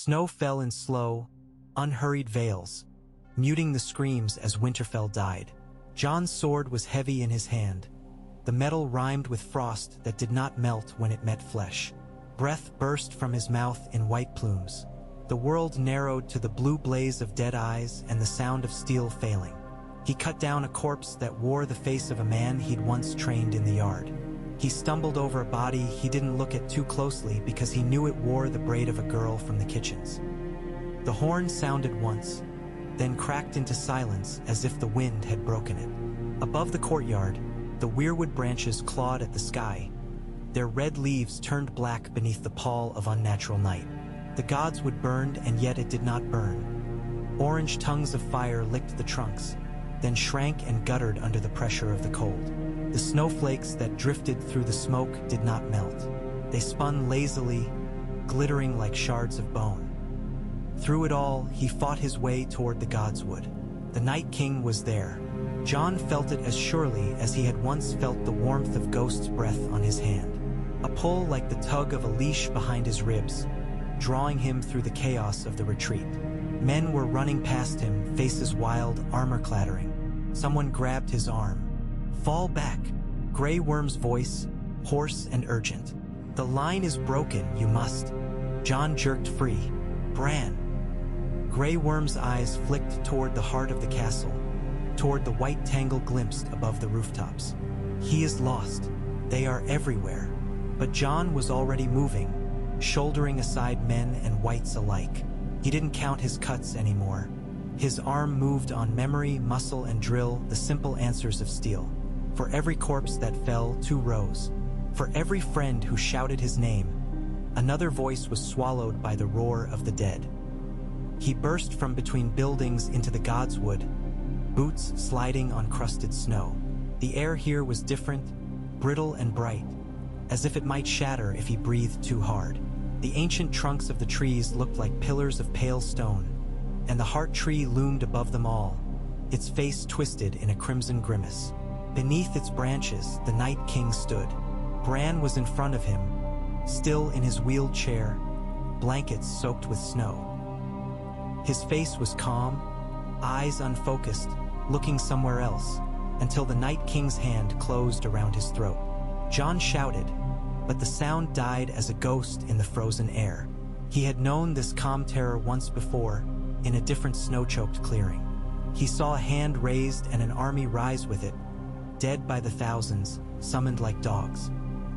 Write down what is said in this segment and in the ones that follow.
Snow fell in slow, unhurried veils, muting the screams as Winterfell died. Jon's sword was heavy in his hand. The metal rhymed with frost that did not melt when it met flesh. Breath burst from his mouth in white plumes. The world narrowed to the blue blaze of dead eyes and the sound of steel failing. He cut down a corpse that wore the face of a man he'd once trained in the yard. He stumbled over a body he didn't look at too closely because he knew it wore the braid of a girl from the kitchens. The horn sounded once, then cracked into silence as if the wind had broken it. Above the courtyard, the weirwood branches clawed at the sky. Their red leaves turned black beneath the pall of unnatural night. The gods would burn, and yet it did not burn. Orange tongues of fire licked the trunks, then shrank and guttered under the pressure of the cold. The snowflakes that drifted through the smoke did not melt. They spun lazily, glittering like shards of bone. Through it all, he fought his way toward the godswood. The Night King was there. Jon felt it as surely as he had once felt the warmth of Ghost's breath on his hand. A pull like the tug of a leash behind his ribs, drawing him through the chaos of the retreat. Men were running past him, faces wild, armor clattering. Someone grabbed his arm. "Fall back." Grey Worm's voice, hoarse and urgent. "The line is broken, you must." Jon jerked free. "Bran." Grey Worm's eyes flicked toward the heart of the castle, toward the white tangle glimpsed above the rooftops. "He is lost. They are everywhere." But Jon was already moving, shouldering aside men and whites alike. He didn't count his cuts anymore. His arm moved on memory, muscle, and drill, the simple answers of steel. For every corpse that fell, 2 rose. For every friend who shouted his name, another voice was swallowed by the roar of the dead. He burst from between buildings into the godswood, boots sliding on crusted snow. The air here was different, brittle and bright, as if it might shatter if he breathed too hard. The ancient trunks of the trees looked like pillars of pale stone, and the heart tree loomed above them all, its face twisted in a crimson grimace. Beneath its branches, the Night King stood. Bran was in front of him, still in his wheeled chair, blankets soaked with snow. His face was calm, eyes unfocused, looking somewhere else, until the Night King's hand closed around his throat. Jon shouted, but the sound died as a ghost in the frozen air. He had known this calm terror once before, in a different snow-choked clearing. He saw a hand raised and an army rise with it, dead by the thousands, summoned like dogs.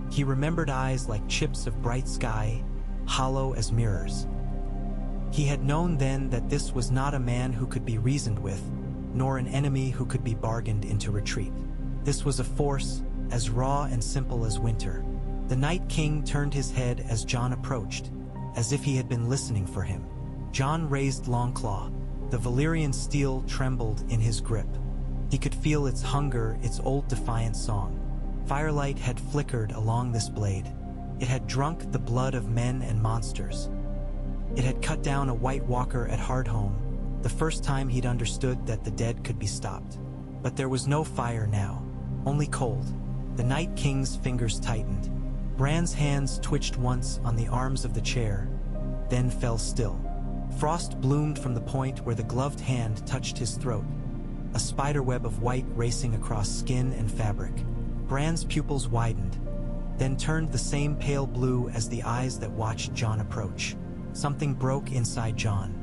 He remembered eyes like chips of bright sky, hollow as mirrors. He had known then that this was not a man who could be reasoned with, nor an enemy who could be bargained into retreat. This was a force as raw and simple as winter. The Night King turned his head as Jon approached, as if he had been listening for him. Jon raised Longclaw. The Valyrian steel trembled in his grip. He could feel its hunger, its old defiant song. Firelight had flickered along this blade. It had drunk the blood of men and monsters. It had cut down a White Walker at Hardhome, the first time he'd understood that the dead could be stopped. But there was no fire now, only cold. The Night King's fingers tightened. Bran's hands twitched once on the arms of the chair, then fell still. Frost bloomed from the point where the gloved hand touched his throat, a spiderweb of white racing across skin and fabric. Bran's pupils widened, then turned the same pale blue as the eyes that watched Jon approach. Something broke inside Jon.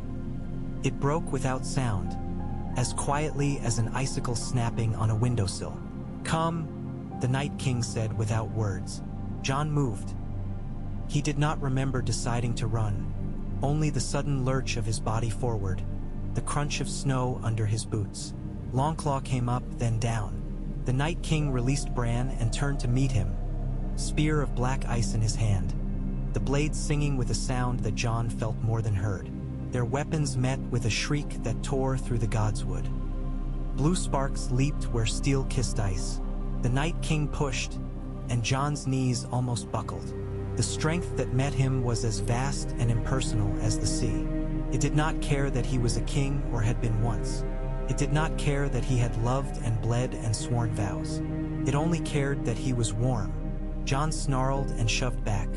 It broke without sound, as quietly as an icicle snapping on a windowsill. "Come," the Night King said without words. Jon moved. He did not remember deciding to run, only the sudden lurch of his body forward, the crunch of snow under his boots. Longclaw came up, then down. The Night King released Bran and turned to meet him, spear of black ice in his hand, the blade singing with a sound that Jon felt more than heard. Their weapons met with a shriek that tore through the godswood. Blue sparks leaped where steel kissed ice. The Night King pushed, and Jon's knees almost buckled. The strength that met him was as vast and impersonal as the sea. It did not care that he was a king or had been once. It did not care that he had loved and bled and sworn vows. It only cared that he was warm. Jon snarled and shoved back.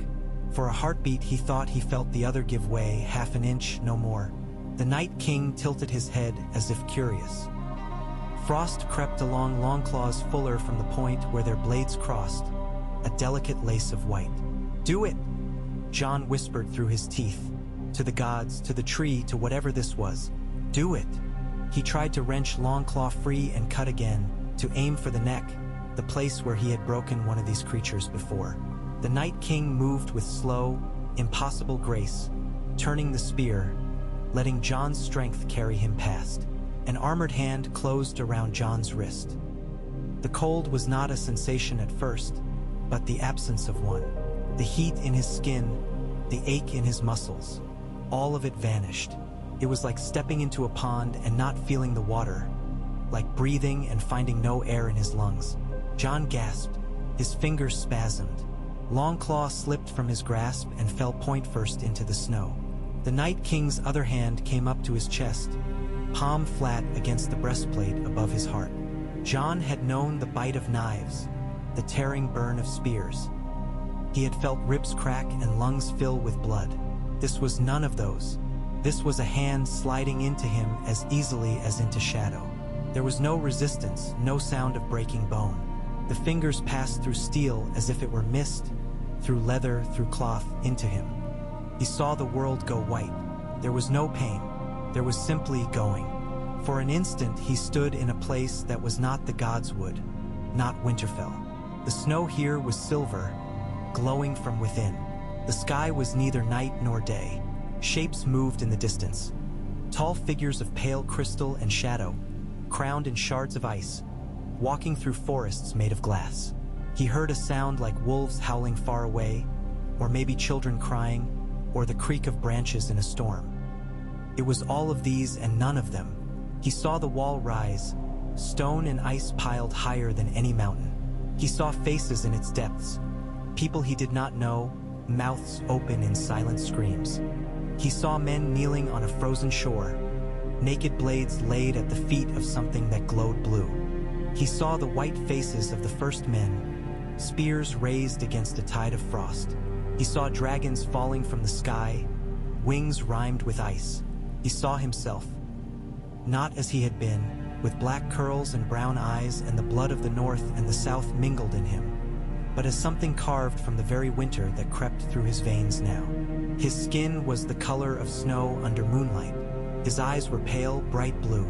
For a heartbeat he thought he felt the other give way, half an inch, no more. The Night King tilted his head as if curious. Frost crept along Longclaw's fuller from the point where their blades crossed, a delicate lace of white. "Do it!" Jon whispered through his teeth. To the gods, to the tree, to whatever this was. Do it! He tried to wrench Longclaw free and cut again, to aim for the neck, the place where he had broken one of these creatures before. The Night King moved with slow, impossible grace, turning the spear, letting Jon's strength carry him past. An armored hand closed around Jon's wrist. The cold was not a sensation at first, but the absence of one. The heat in his skin, the ache in his muscles, all of it vanished. It was like stepping into a pond and not feeling the water, like breathing and finding no air in his lungs. Jon gasped, his fingers spasmed. Longclaw slipped from his grasp and fell point first into the snow. The Night King's other hand came up to his chest, palm flat against the breastplate above his heart. Jon had known the bite of knives, the tearing burn of spears. He had felt ribs crack and lungs fill with blood. This was none of those. This was a hand sliding into him as easily as into shadow. There was no resistance, no sound of breaking bone. The fingers passed through steel as if it were mist, through leather, through cloth, into him. He saw the world go white. There was no pain. There was simply going. For an instant he stood in a place that was not the gods' wood, not Winterfell. The snow here was silver, glowing from within. The sky was neither night nor day. Shapes moved in the distance. Tall figures of pale crystal and shadow, crowned in shards of ice, walking through forests made of glass. He heard a sound like wolves howling far away, or maybe children crying, or the creak of branches in a storm. It was all of these and none of them. He saw the wall rise, stone and ice piled higher than any mountain. He saw faces in its depths, people he did not know, mouths open in silent screams. He saw men kneeling on a frozen shore, naked blades laid at the feet of something that glowed blue. He saw the white faces of the first men, spears raised against a tide of frost. He saw dragons falling from the sky, wings rimed with ice. He saw himself, not as he had been, with black curls and brown eyes and the blood of the north and the south mingled in him, but as something carved from the very winter that crept through his veins now. His skin was the color of snow under moonlight. His eyes were pale, bright blue.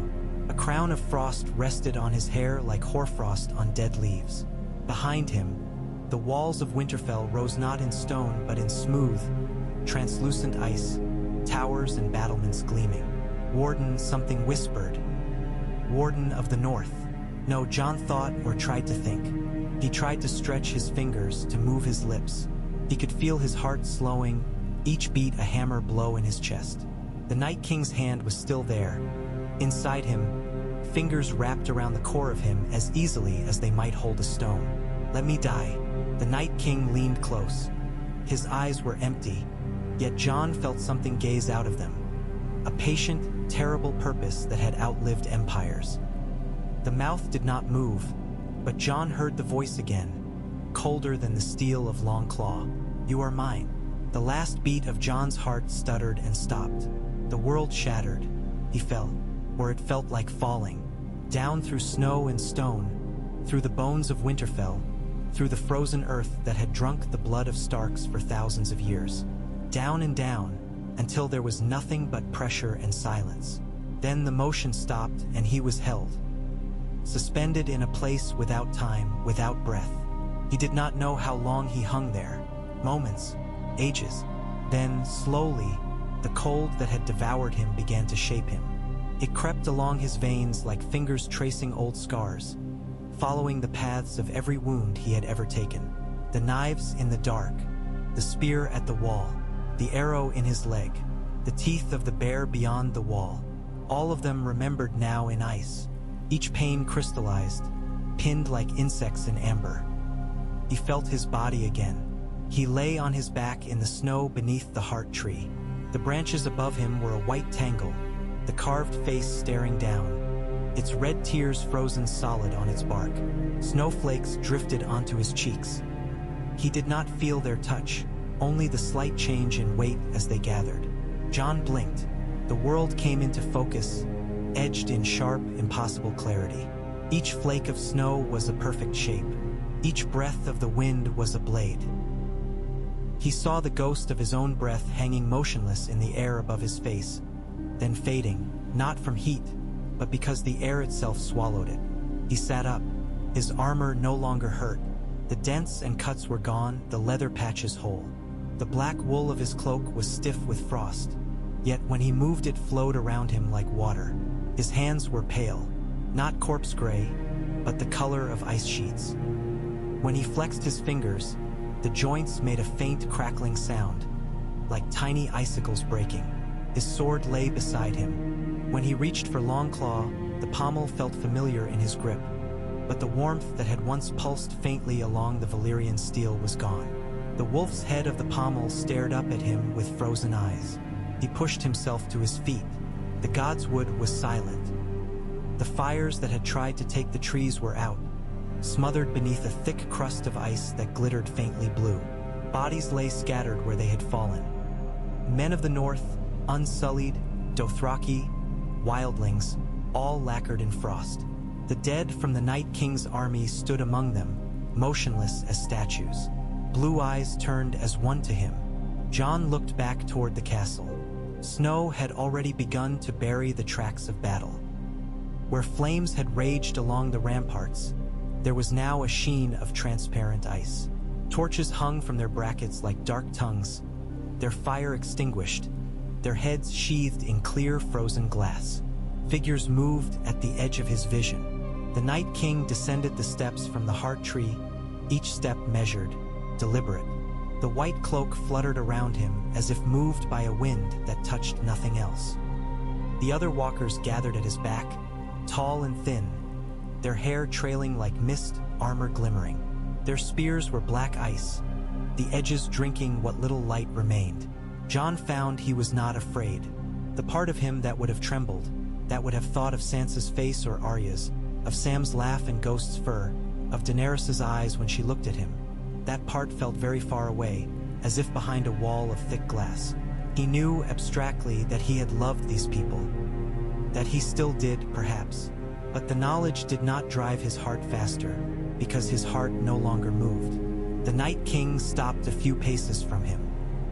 A crown of frost rested on his hair like hoarfrost on dead leaves. Behind him, the walls of Winterfell rose not in stone but in smooth, translucent ice, towers and battlements gleaming. Warden, something whispered. Warden of the North. No, Jon thought or tried to think. He tried to stretch his fingers, to move his lips. He could feel his heart slowing, each beat a hammer blow in his chest. The Night King's hand was still there. Inside him, fingers wrapped around the core of him as easily as they might hold a stone. Let me die. The Night King leaned close. His eyes were empty, yet Jon felt something gaze out of them. A patient, terrible purpose that had outlived empires. The mouth did not move, but Jon heard the voice again, colder than the steel of Longclaw. You are mine. The last beat of Jon's heart stuttered and stopped. The world shattered. He fell, or it felt like falling, down through snow and stone, through the bones of Winterfell, through the frozen earth that had drunk the blood of Starks for thousands of years. Down and down, until there was nothing but pressure and silence. Then the motion stopped and he was held, suspended in a place without time, without breath. He did not know how long he hung there. Moments, ages. Then, slowly, the cold that had devoured him began to shape him. It crept along his veins like fingers tracing old scars, following the paths of every wound he had ever taken. The knives in the dark, the spear at the wall, the arrow in his leg, the teeth of the bear beyond the wall, all of them remembered now in ice, each pain crystallized, pinned like insects in amber. He felt his body again. He lay on his back in the snow beneath the heart tree. The branches above him were a white tangle, the carved face staring down, its red tears frozen solid on its bark. Snowflakes drifted onto his cheeks. He did not feel their touch, only the slight change in weight as they gathered. Jon blinked. The world came into focus, edged in sharp, impossible clarity. Each flake of snow was a perfect shape. Each breath of the wind was a blade. He saw the ghost of his own breath hanging motionless in the air above his face, then fading, not from heat, but because the air itself swallowed it. He sat up. His armor no longer hurt. The dents and cuts were gone, the leather patches whole. The black wool of his cloak was stiff with frost, yet when he moved it flowed around him like water. His hands were pale, not corpse gray, but the color of ice sheets. When he flexed his fingers, the joints made a faint crackling sound, like tiny icicles breaking. His sword lay beside him. When he reached for Longclaw, the pommel felt familiar in his grip, but the warmth that had once pulsed faintly along the Valyrian steel was gone. The wolf's head of the pommel stared up at him with frozen eyes. He pushed himself to his feet. The godswood was silent. The fires that had tried to take the trees were out, smothered beneath a thick crust of ice that glittered faintly blue. Bodies lay scattered where they had fallen. Men of the north, unsullied, Dothraki, wildlings, all lacquered in frost. The dead from the Night King's army stood among them, motionless as statues. Blue eyes turned as one to him. Jon looked back toward the castle. Snow had already begun to bury the tracks of battle. Where flames had raged along the ramparts, there was now a sheen of transparent ice. Torches hung from their brackets like dark tongues, their fire extinguished, their heads sheathed in clear frozen glass. Figures moved at the edge of his vision. The Night King descended the steps from the heart tree, each step measured, deliberate. The white cloak fluttered around him as if moved by a wind that touched nothing else. The other walkers gathered at his back, tall and thin, their hair trailing like mist, armor glimmering. Their spears were black ice, the edges drinking what little light remained. Jon found he was not afraid. The part of him that would have trembled, that would have thought of Sansa's face or Arya's, of Sam's laugh and Ghost's fur, of Daenerys's eyes when she looked at him, that part felt very far away, as if behind a wall of thick glass. He knew abstractly that he had loved these people, that he still did, perhaps, but the knowledge did not drive his heart faster, because his heart no longer moved. The Night King stopped a few paces from him.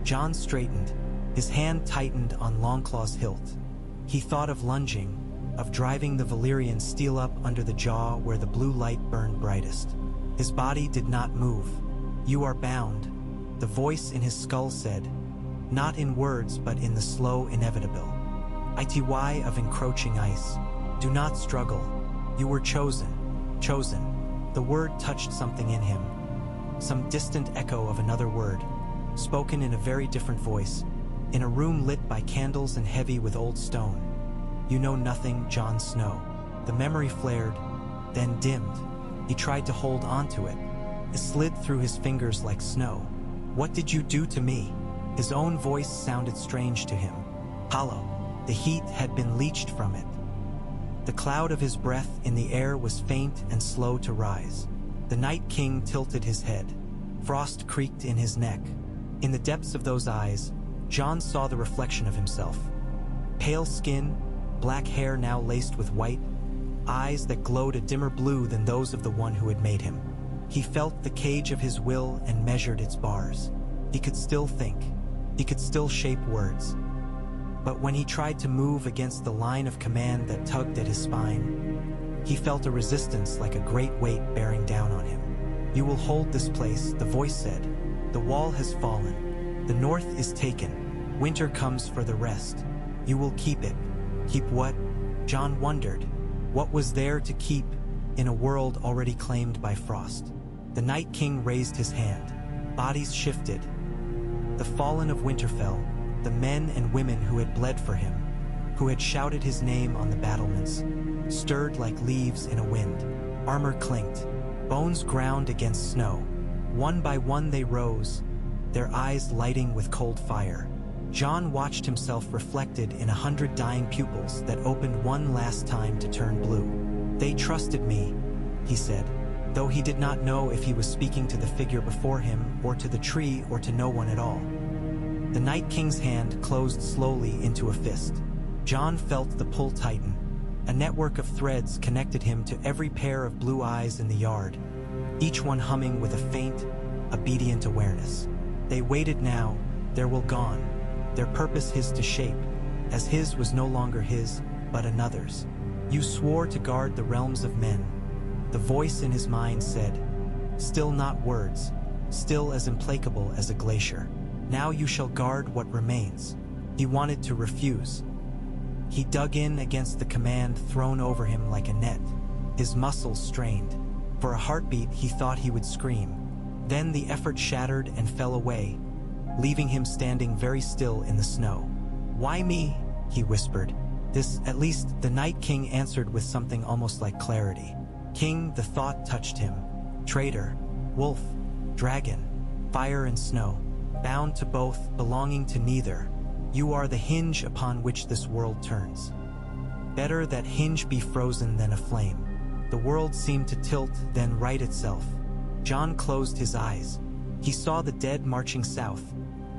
Jon straightened, his hand tightened on Longclaw's hilt. He thought of lunging, of driving the Valyrian steel up under the jaw where the blue light burned brightest. His body did not move. "You are bound," the voice in his skull said, not in words but in the slow inevitable. "Ity of encroaching ice. Do not struggle. You were chosen. Chosen." The word touched something in him, some distant echo of another word, spoken in a very different voice, in a room lit by candles and heavy with old stone. "You know nothing, Jon Snow." The memory flared, then dimmed. He tried to hold on to it. It slid through his fingers like snow. "What did you do to me?" His own voice sounded strange to him, hollow. The heat had been leached from it. The cloud of his breath in the air was faint and slow to rise. The Night King tilted his head. Frost creaked in his neck. In the depths of those eyes, Jon saw the reflection of himself. Pale skin, black hair now laced with white, eyes that glowed a dimmer blue than those of the one who had made him. He felt the cage of his will and measured its bars. He could still think. He could still shape words. But when he tried to move against the line of command that tugged at his spine, he felt a resistance like a great weight bearing down on him. "You will hold this place," the voice said. "The wall has fallen. The north is taken. Winter comes for the rest. You will keep it." Keep what? Jon wondered. What was there to keep in a world already claimed by frost? The Night King raised his hand. Bodies shifted. The fallen of Winterfell, the men and women who had bled for him, who had shouted his name on the battlements, stirred like leaves in a wind. Armor clinked. Bones ground against snow. One by one they rose, their eyes lighting with cold fire. Jon watched himself reflected in 100 dying pupils that opened one last time to turn blue. "They trusted me," he said. though he did not know if he was speaking to the figure before him, or to the tree, or to no one at all. The Night King's hand closed slowly into a fist. Jon felt the pull tighten. A network of threads connected him to every pair of blue eyes in the yard, each one humming with a faint, obedient awareness. They waited now, their will gone, their purpose his to shape, as his was no longer his, but another's. You swore to guard the realms of men. The voice in his mind said, still not words, still as implacable as a glacier. Now you shall guard what remains. He wanted to refuse. He dug in against the command thrown over him like a net. His muscles strained. For a heartbeat he thought he would scream. Then the effort shattered and fell away, leaving him standing very still in the snow. Why me? He whispered. This, at least, the Night King answered with something almost like clarity. King, the thought touched him. Traitor, wolf, dragon, fire and snow, bound to both, belonging to neither. You are the hinge upon which this world turns. Better that hinge be frozen than aflame. The world seemed to tilt, then right itself. Jon closed his eyes. He saw the dead marching south,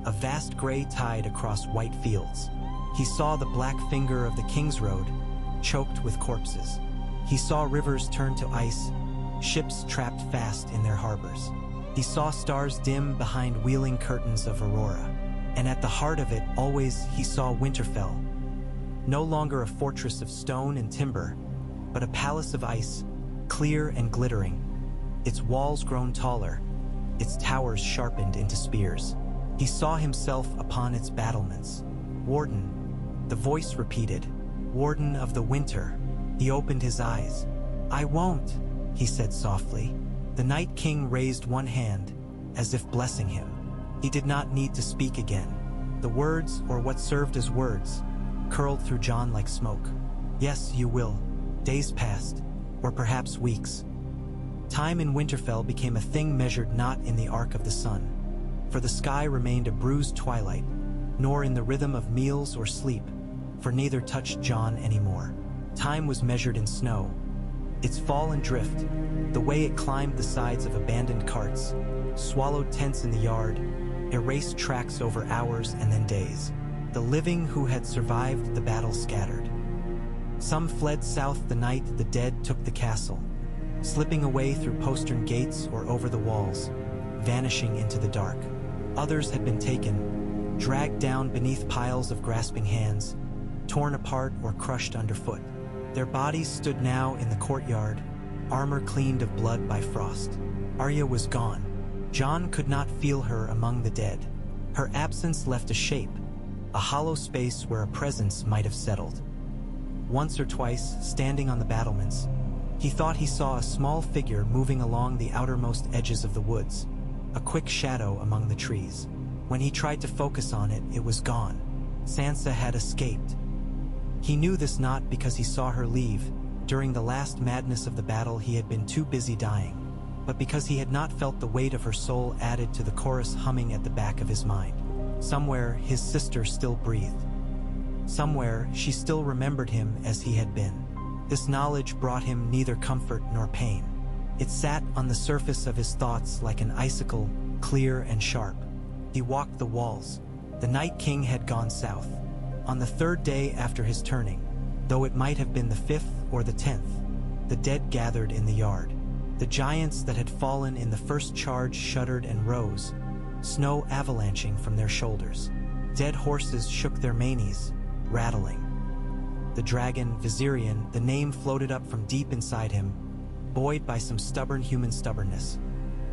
a vast gray tide across white fields. He saw the black finger of the King's Road, choked with corpses. He saw rivers turn to ice, ships trapped fast in their harbors. He saw stars dim behind wheeling curtains of aurora. And at the heart of it, always, he saw Winterfell. No longer a fortress of stone and timber, but a palace of ice, clear and glittering, its walls grown taller, its towers sharpened into spears. He saw himself upon its battlements. Warden, the voice repeated, Warden of the Winter. He opened his eyes. I won't, he said softly. The Night King raised one hand, as if blessing him. He did not need to speak again. The words, or what served as words, curled through Jon like smoke. Yes, you will. Days passed, or perhaps weeks. Time in Winterfell became a thing measured not in the arc of the sun, for the sky remained a bruised twilight, nor in the rhythm of meals or sleep, for neither touched Jon anymore. Time was measured in snow, its fall and drift, the way it climbed the sides of abandoned carts, swallowed tents in the yard, erased tracks over hours and then days. The living who had survived the battle scattered. Some fled south the night the dead took the castle, slipping away through postern gates or over the walls, vanishing into the dark. Others had been taken, dragged down beneath piles of grasping hands, torn apart or crushed underfoot. Their bodies stood now in the courtyard, armor cleaned of blood by frost. Arya was gone. Jon could not feel her among the dead. Her absence left a shape, a hollow space where a presence might have settled. Once or twice, standing on the battlements, he thought he saw a small figure moving along the outermost edges of the woods, a quick shadow among the trees. When he tried to focus on it, it was gone. Sansa had escaped. He knew this not because he saw her leave. During the last madness of the battle, he had been too busy dying, but because he had not felt the weight of her soul added to the chorus humming at the back of his mind. Somewhere, his sister still breathed. Somewhere, she still remembered him as he had been. This knowledge brought him neither comfort nor pain. It sat on the surface of his thoughts like an icicle, clear and sharp. He walked the walls. The Night King had gone south. On the third day after his turning, though it might have been the 5th or the 10th, the dead gathered in the yard. The giants that had fallen in the first charge shuddered and rose, snow avalanching from their shoulders. Dead horses shook their manes, rattling. The dragon, Viserion, the name floated up from deep inside him, buoyed by some stubborn human stubbornness.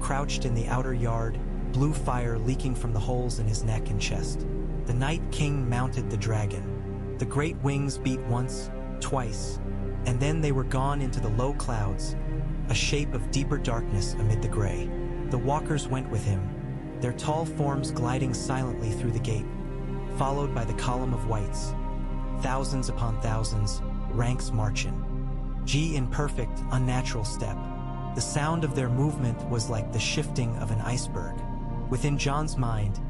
Crouched in the outer yard, blue fire leaking from the holes in his neck and chest. The Night King mounted the dragon. The great wings beat once, twice, and then they were gone into the low clouds, a shape of deeper darkness amid the gray. The walkers went with him, their tall forms gliding silently through the gate, followed by the column of whites. Thousands upon thousands, ranks marching. In perfect, unnatural step. The sound of their movement was like the shifting of an iceberg. Within Jon's mind,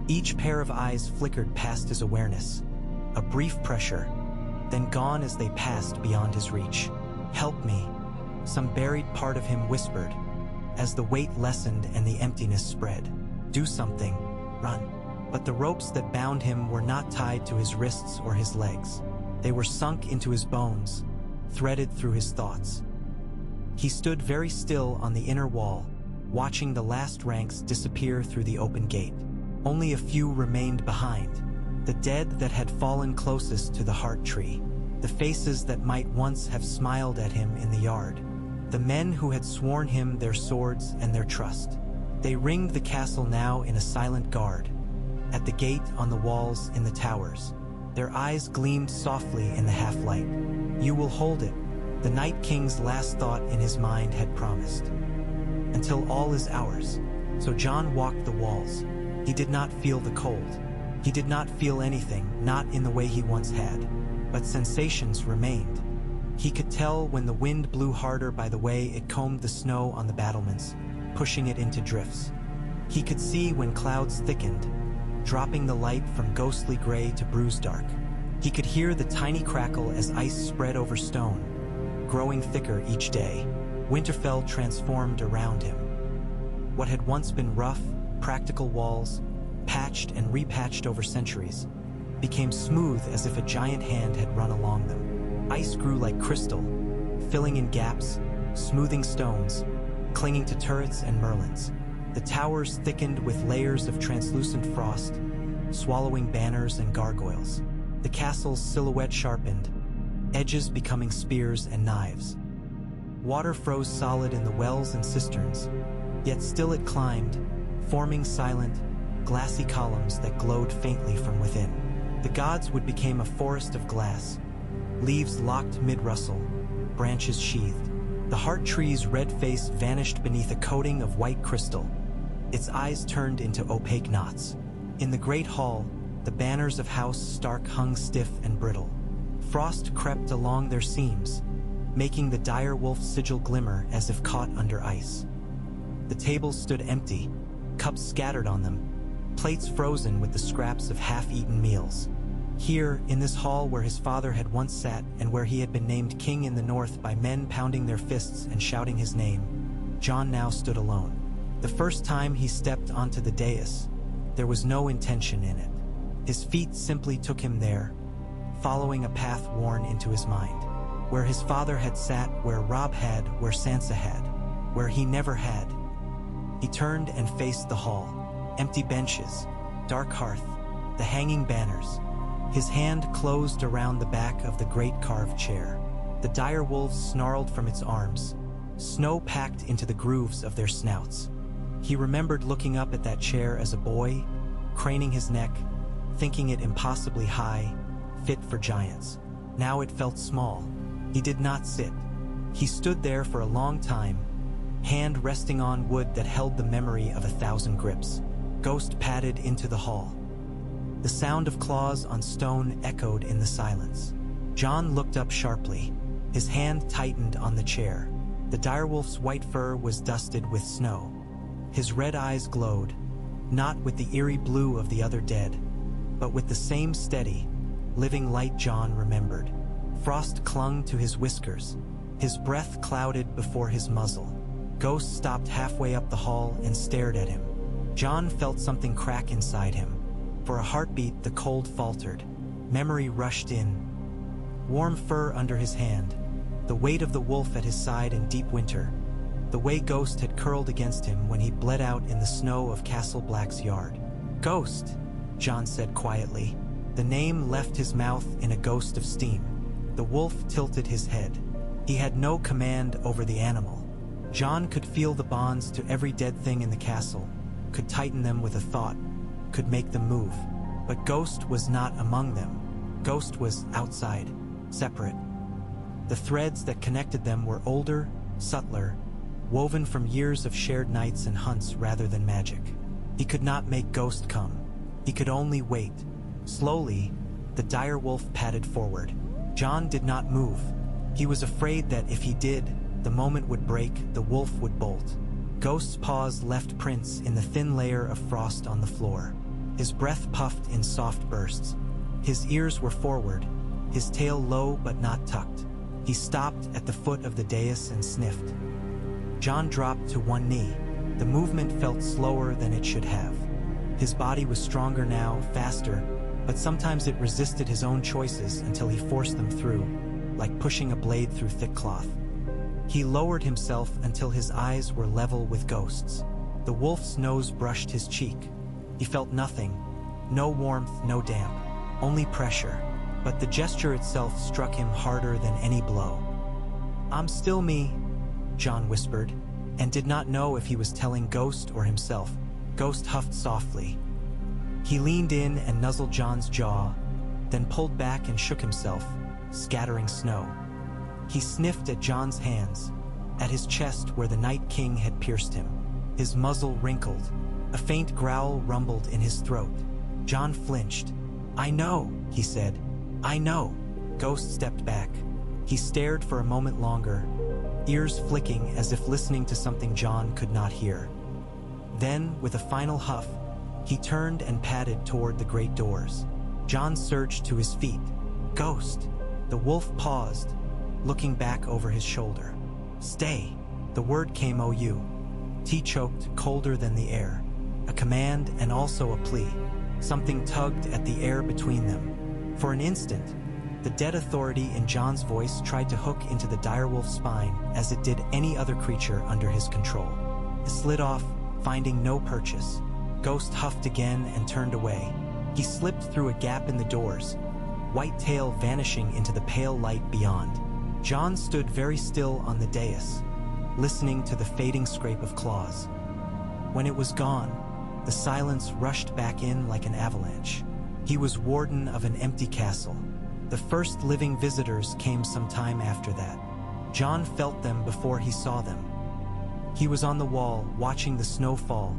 each pair of eyes flickered past his awareness. A brief pressure, then gone as they passed beyond his reach. Help me, some buried part of him whispered, as the weight lessened and the emptiness spread. "Do something. Run." But the ropes that bound him were not tied to his wrists or his legs. They were sunk into his bones, threaded through his thoughts. He stood very still on the inner wall, watching the last ranks disappear through the open gate. Only a few remained behind, the dead that had fallen closest to the heart tree, the faces that might once have smiled at him in the yard, the men who had sworn him their swords and their trust. They ringed the castle now in a silent guard, at the gate, on the walls, in the towers. Their eyes gleamed softly in the half-light. "You will hold it," the Night King's last thought in his mind had promised. "Until all is ours." So Jon walked the walls. He did not feel the cold. He did not feel anything, not in the way he once had. But sensations remained. He could tell when the wind blew harder by the way it combed the snow on the battlements, pushing it into drifts. He could see when clouds thickened, dropping the light from ghostly gray to bruise dark. He could hear the tiny crackle as ice spread over stone, growing thicker each day. Winterfell transformed around him. What had once been rough, practical walls, patched and repatched over centuries, became smooth as if a giant hand had run along them. Ice grew like crystal, filling in gaps, smoothing stones, clinging to turrets and merlons. The towers thickened with layers of translucent frost, swallowing banners and gargoyles. The castle's silhouette sharpened, edges becoming spears and knives. Water froze solid in the wells and cisterns, yet still it climbed, forming silent, glassy columns that glowed faintly from within. The gods would become a forest of glass, leaves locked mid-rustle, branches sheathed. The heart tree's red face vanished beneath a coating of white crystal, its eyes turned into opaque knots. In the great hall, the banners of House Stark hung stiff and brittle. Frost crept along their seams, making the dire wolf's sigil glimmer as if caught under ice. The tables stood empty, cups scattered on them, plates frozen with the scraps of half-eaten meals. Here, in this hall where his father had once sat and where he had been named king in the north by men pounding their fists and shouting his name, Jon now stood alone. The first time he stepped onto the dais, there was no intention in it. His feet simply took him there, following a path worn into his mind. Where his father had sat, where Robb had, where Sansa had, where he never had. He turned and faced the hall. Empty benches, dark hearth, the hanging banners. His hand closed around the back of the great carved chair. The dire wolves snarled from its arms, snow packed into the grooves of their snouts. He remembered looking up at that chair as a boy, craning his neck, thinking it impossibly high, fit for giants. Now it felt small. He did not sit. He stood there for a long time, hand resting on wood that held the memory of 1,000 grips. Ghost padded into the hall. The sound of claws on stone echoed in the silence. Jon looked up sharply. His hand tightened on the chair. The direwolf's white fur was dusted with snow. His red eyes glowed, not with the eerie blue of the other dead, but with the same steady, living light Jon remembered. Frost clung to his whiskers. His breath clouded before his muzzle. Ghost stopped halfway up the hall and stared at him. Jon felt something crack inside him. For a heartbeat, the cold faltered. Memory rushed in. Warm fur under his hand, the weight of the wolf at his side in deep winter, the way Ghost had curled against him when he bled out in the snow of Castle Black's yard. "Ghost," Jon said quietly. The name left his mouth in a ghost of steam. The wolf tilted his head. He had no command over the animal. Jon could feel the bonds to every dead thing in the castle, could tighten them with a thought, could make them move. But Ghost was not among them. Ghost was outside, separate. The threads that connected them were older, subtler, woven from years of shared nights and hunts rather than magic. He could not make Ghost come. He could only wait. Slowly, the dire wolf padded forward. Jon did not move. He was afraid that if he did, the moment would break, the wolf would bolt. Ghost's paws left prints in the thin layer of frost on the floor. His breath puffed in soft bursts. His ears were forward, his tail low but not tucked. He stopped at the foot of the dais and sniffed. Jon dropped to one knee. The movement felt slower than it should have. His body was stronger now, faster, but sometimes it resisted his own choices until he forced them through, like pushing a blade through thick cloth. He lowered himself until his eyes were level with Ghost's. The wolf's nose brushed his cheek. He felt nothing. No warmth, no damp. Only pressure. But the gesture itself struck him harder than any blow. "I'm still me," Jon whispered, and did not know if he was telling Ghost or himself. Ghost huffed softly. He leaned in and nuzzled Jon's jaw, then pulled back and shook himself, scattering snow. He sniffed at Jon's hands, at his chest where the Night King had pierced him. His muzzle wrinkled. A faint growl rumbled in his throat. Jon flinched. "I know," he said. "I know." Ghost stepped back. He stared for a moment longer, ears flicking as if listening to something Jon could not hear. Then, with a final huff, he turned and padded toward the great doors. Jon surged to his feet. "Ghost!" The wolf paused, looking back over his shoulder. "Stay!" The word came OU. T choked, colder than the air. A command and also a plea. Something tugged at the air between them. For an instant, the dead authority in Jon's voice tried to hook into the direwolf's spine as it did any other creature under his control. It slid off, finding no purchase. Ghost huffed again and turned away. He slipped through a gap in the doors, white tail vanishing into the pale light beyond. Jon stood very still on the dais, listening to the fading scrape of claws. When it was gone, the silence rushed back in like an avalanche. He was warden of an empty castle. The first living visitors came some time after that. Jon felt them before he saw them. He was on the wall, watching the snow fall,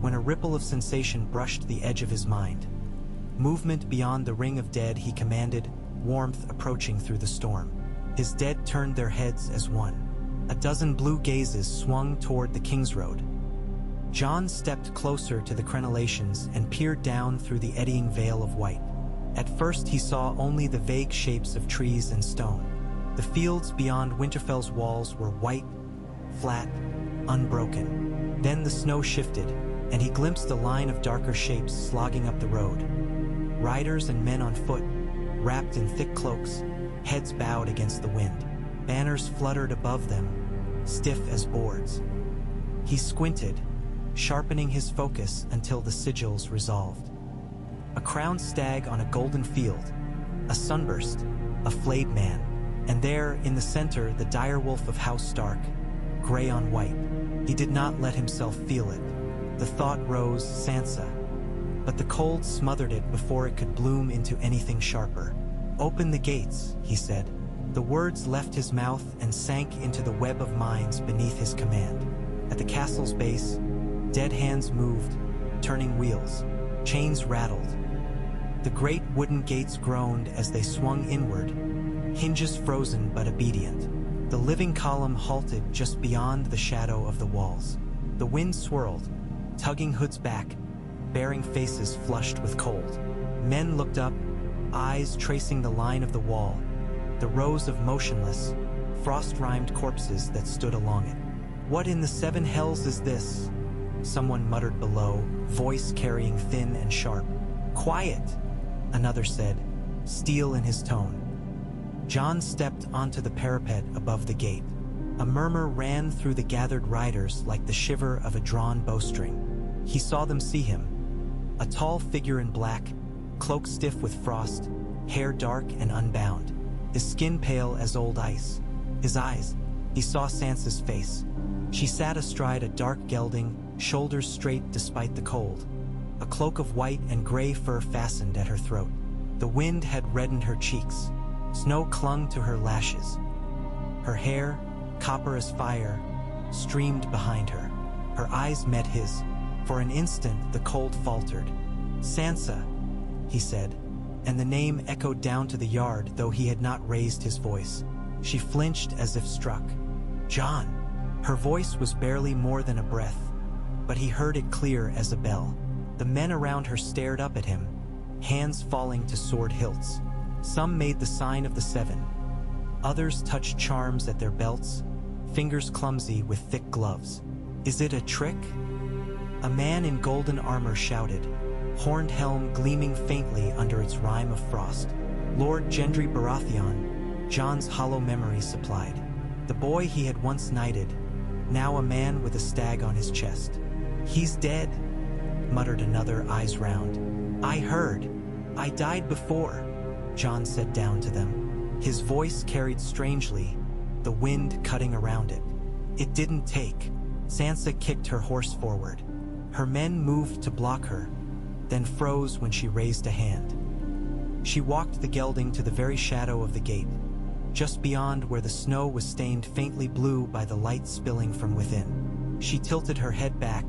when a ripple of sensation brushed the edge of his mind. Movement beyond the ring of dead, he commanded, warmth approaching through the storm. His dead turned their heads as one. A dozen blue gazes swung toward the King's Road. Jon stepped closer to the crenellations and peered down through the eddying veil of white. At first he saw only the vague shapes of trees and stone. The fields beyond Winterfell's walls were white, flat, unbroken. Then the snow shifted, and he glimpsed a line of darker shapes slogging up the road. Riders and men on foot, wrapped in thick cloaks, heads bowed against the wind. Banners fluttered above them, stiff as boards. He squinted, sharpening his focus until the sigils resolved. A crowned stag on a golden field, a sunburst, a flayed man, and there, in the center, the direwolf of House Stark, gray on white. He did not let himself feel it. The thought rose, Sansa, but the cold smothered it before it could bloom into anything sharper. "Open the gates," he said. The words left his mouth and sank into the web of minds beneath his command. At the castle's base, dead hands moved, turning wheels. Chains rattled. The great wooden gates groaned as they swung inward, hinges frozen but obedient. The living column halted just beyond the shadow of the walls. The wind swirled, tugging hoods back, bearing faces flushed with cold. Men looked up, eyes tracing the line of the wall, the rows of motionless, frost-rimed corpses that stood along it. "What in the seven hells is this?" someone muttered below, voice carrying thin and sharp. "Quiet," another said, steel in his tone. Jon stepped onto the parapet above the gate. A murmur ran through the gathered riders like the shiver of a drawn bowstring. He saw them see him. A tall figure in black, cloak stiff with frost, hair dark and unbound, his skin pale as old ice. His eyes, he saw Sansa's face. She sat astride a dark gelding, shoulders straight despite the cold. A cloak of white and gray fur fastened at her throat. The wind had reddened her cheeks. Snow clung to her lashes. Her hair, copper as fire, streamed behind her. Her eyes met his. For an instant, the cold faltered. "Sansa," he said, and the name echoed down to the yard, though he had not raised his voice. She flinched as if struck. "Jon!" Her voice was barely more than a breath, but he heard it clear as a bell. The men around her stared up at him, hands falling to sword hilts. Some made the sign of the seven. Others touched charms at their belts, fingers clumsy with thick gloves. "Is it a trick?" A man in golden armor shouted, horned helm gleaming faintly under its rime of frost. "Lord Gendry Baratheon," Jon's hollow memory supplied. The boy he had once knighted, now a man with a stag on his chest. "He's dead," muttered another, eyes round. "I heard. I died before," Jon said down to them. His voice carried strangely, the wind cutting around it. "It didn't take." Sansa kicked her horse forward. Her men moved to block her, then froze when she raised a hand. She walked the gelding to the very shadow of the gate, just beyond where the snow was stained faintly blue by the light spilling from within. She tilted her head back,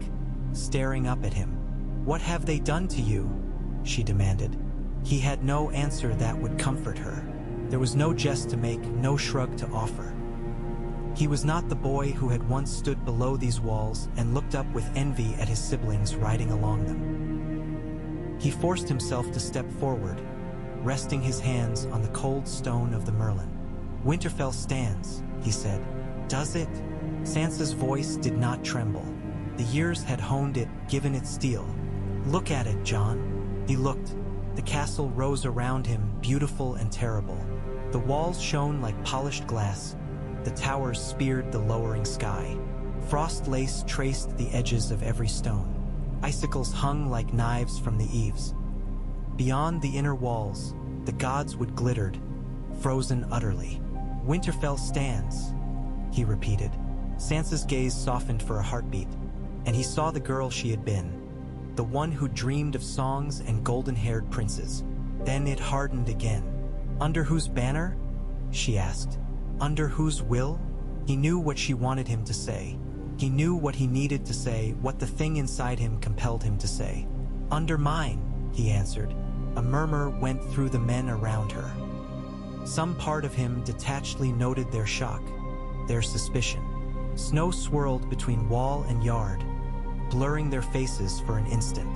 staring up at him. "What have they done to you?" she demanded. He had no answer that would comfort her. There was no jest to make, no shrug to offer. He was not the boy who had once stood below these walls and looked up with envy at his siblings riding along them. He forced himself to step forward, resting his hands on the cold stone of the Merlin. "Winterfell stands," he said. "Does it?" Sansa's voice did not tremble. The years had honed it, given it steel. "Look at it, Jon." He looked. The castle rose around him, beautiful and terrible. The walls shone like polished glass. The towers speared the lowering sky. Frost lace traced the edges of every stone. Icicles hung like knives from the eaves. Beyond the inner walls, the gods would glittered, frozen utterly. "Winterfell stands," he repeated. Sansa's gaze softened for a heartbeat, and he saw the girl she had been, the one who dreamed of songs and golden-haired princes. Then it hardened again. "Under whose banner?" she asked. "Under whose will?" He knew what she wanted him to say. He knew what he needed to say, what the thing inside him compelled him to say. "Under mine," he answered. A murmur went through the men around her. Some part of him detachedly noted their shock, their suspicion. Snow swirled between wall and yard, blurring their faces for an instant.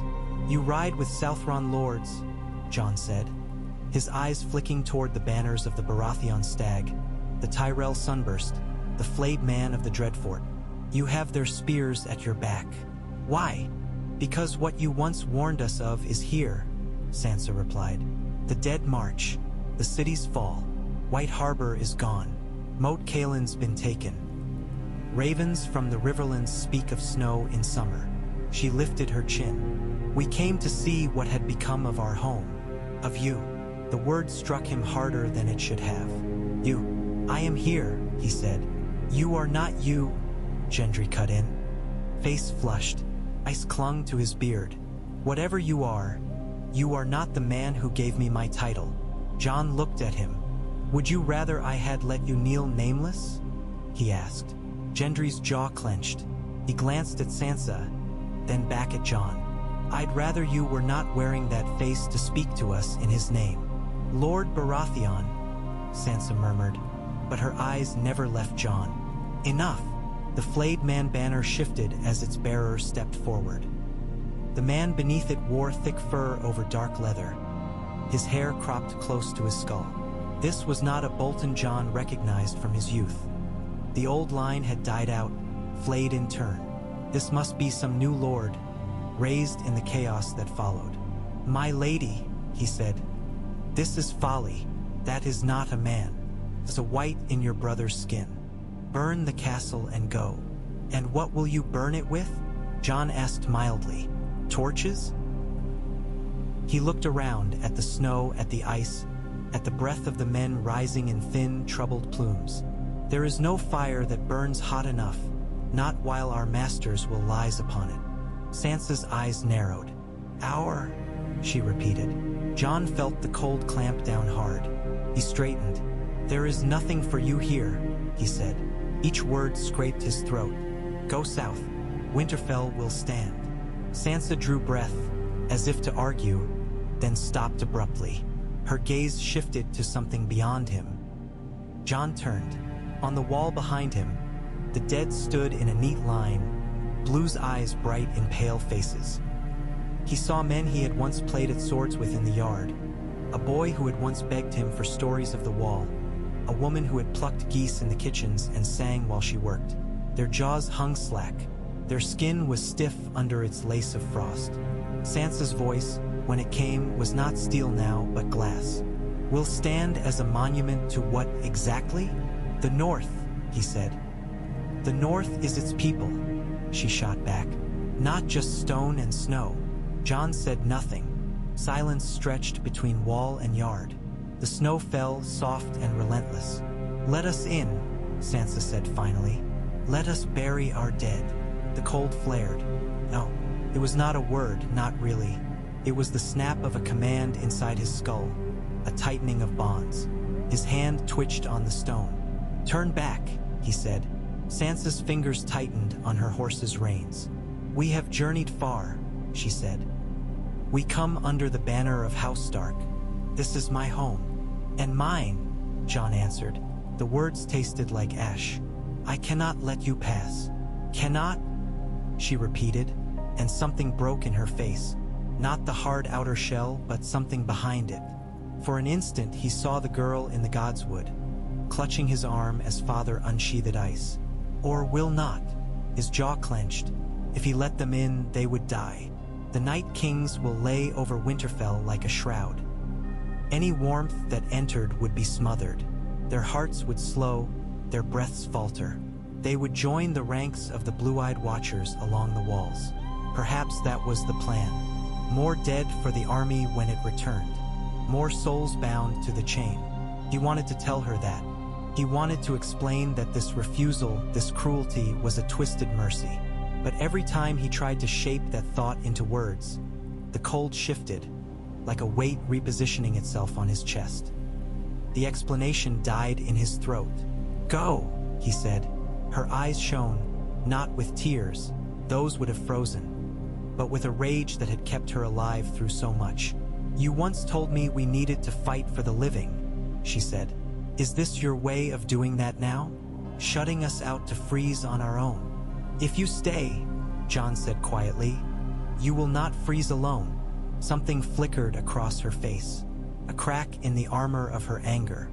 "You ride with Southron lords," Jon said, his eyes flicking toward the banners of the Baratheon stag, the Tyrell sunburst, the flayed man of the Dreadfort. "You have their spears at your back." "Why?" "Because what you once warned us of is here," Sansa replied. "The Dead March, the city's fall. White Harbor is gone. Moat Caelin's been taken. Ravens from the riverlands speak of snow in summer." She lifted her chin. "We came to see what had become of our home, of you." The word struck him harder than it should have. "You. I am here," he said. "You are not you," Gendry cut in. Face flushed. Ice clung to his beard. "Whatever you are not the man who gave me my title." Jon looked at him. "Would you rather I had let you kneel nameless?" he asked. Gendry's jaw clenched. He glanced at Sansa, then back at Jon. "I'd rather you were not wearing that face to speak to us in his name." "Lord Baratheon," Sansa murmured, but her eyes never left Jon. "Enough." The flayed man banner shifted as its bearer stepped forward. The man beneath it wore thick fur over dark leather, his hair cropped close to his skull. This was not a Bolton Jon recognized from his youth. The old line had died out, flayed in turn. This must be some new lord, raised in the chaos that followed. "My lady," he said, "this is folly. That is not a man. It's a white in your brother's skin. Burn the castle and go." "And what will you burn it with?" Jon asked mildly. "Torches?" He looked around at the snow, at the ice, at the breath of the men rising in thin, troubled plumes. "There is no fire that burns hot enough, not while our master's will lies upon it." Sansa's eyes narrowed. "Our," she repeated. Jon felt the cold clamp down hard. He straightened. "There is nothing for you here," he said. Each word scraped his throat. "Go south. Winterfell will stand." Sansa drew breath, as if to argue, then stopped abruptly. Her gaze shifted to something beyond him. Jon turned. On the wall behind him, the dead stood in a neat line, Blue's eyes bright in pale faces. He saw men he had once played at swords with in the yard, a boy who had once begged him for stories of the wall, a woman who had plucked geese in the kitchens and sang while she worked. Their jaws hung slack. Their skin was stiff under its lace of frost. Sansa's voice, when it came, was not steel now, but glass. "Will stand as a monument to what exactly?" "The North," he said. "The North is its people," she shot back. "Not just stone and snow." Jon said nothing. Silence stretched between wall and yard. The snow fell, soft and relentless. "Let us in," Sansa said finally. "Let us bury our dead." The cold flared. No, it was not a word, not really. It was the snap of a command inside his skull, a tightening of bonds. His hand twitched on the stone. "Turn back," he said. Sansa's fingers tightened on her horse's reins. "We have journeyed far," she said. "We come under the banner of House Stark. This is my home." "And mine," Jon answered. The words tasted like ash. "I cannot let you pass." "Cannot?" she repeated, and something broke in her face. Not the hard outer shell, but something behind it. For an instant he saw the girl in the godswood, clutching his arm as father unsheathed ice. "Or will not." His jaw clenched. If he let them in, they would die. The Night Kings will lay over Winterfell like a shroud. Any warmth that entered would be smothered. Their hearts would slow, their breaths falter. They would join the ranks of the blue-eyed watchers along the walls. Perhaps that was the plan. More dead for the army when it returned. More souls bound to the chain. He wanted to tell her that. He wanted to explain that this refusal, this cruelty, was a twisted mercy. But every time he tried to shape that thought into words, the cold shifted, like a weight repositioning itself on his chest. The explanation died in his throat. "Go," he said. Her eyes shone, not with tears, those would have frozen, but with a rage that had kept her alive through so much. "You once told me we needed to fight for the living," she said. "Is this your way of doing that now? Shutting us out to freeze on our own?" "If you stay," Jon said quietly, "you will not freeze alone." Something flickered across her face, a crack in the armor of her anger.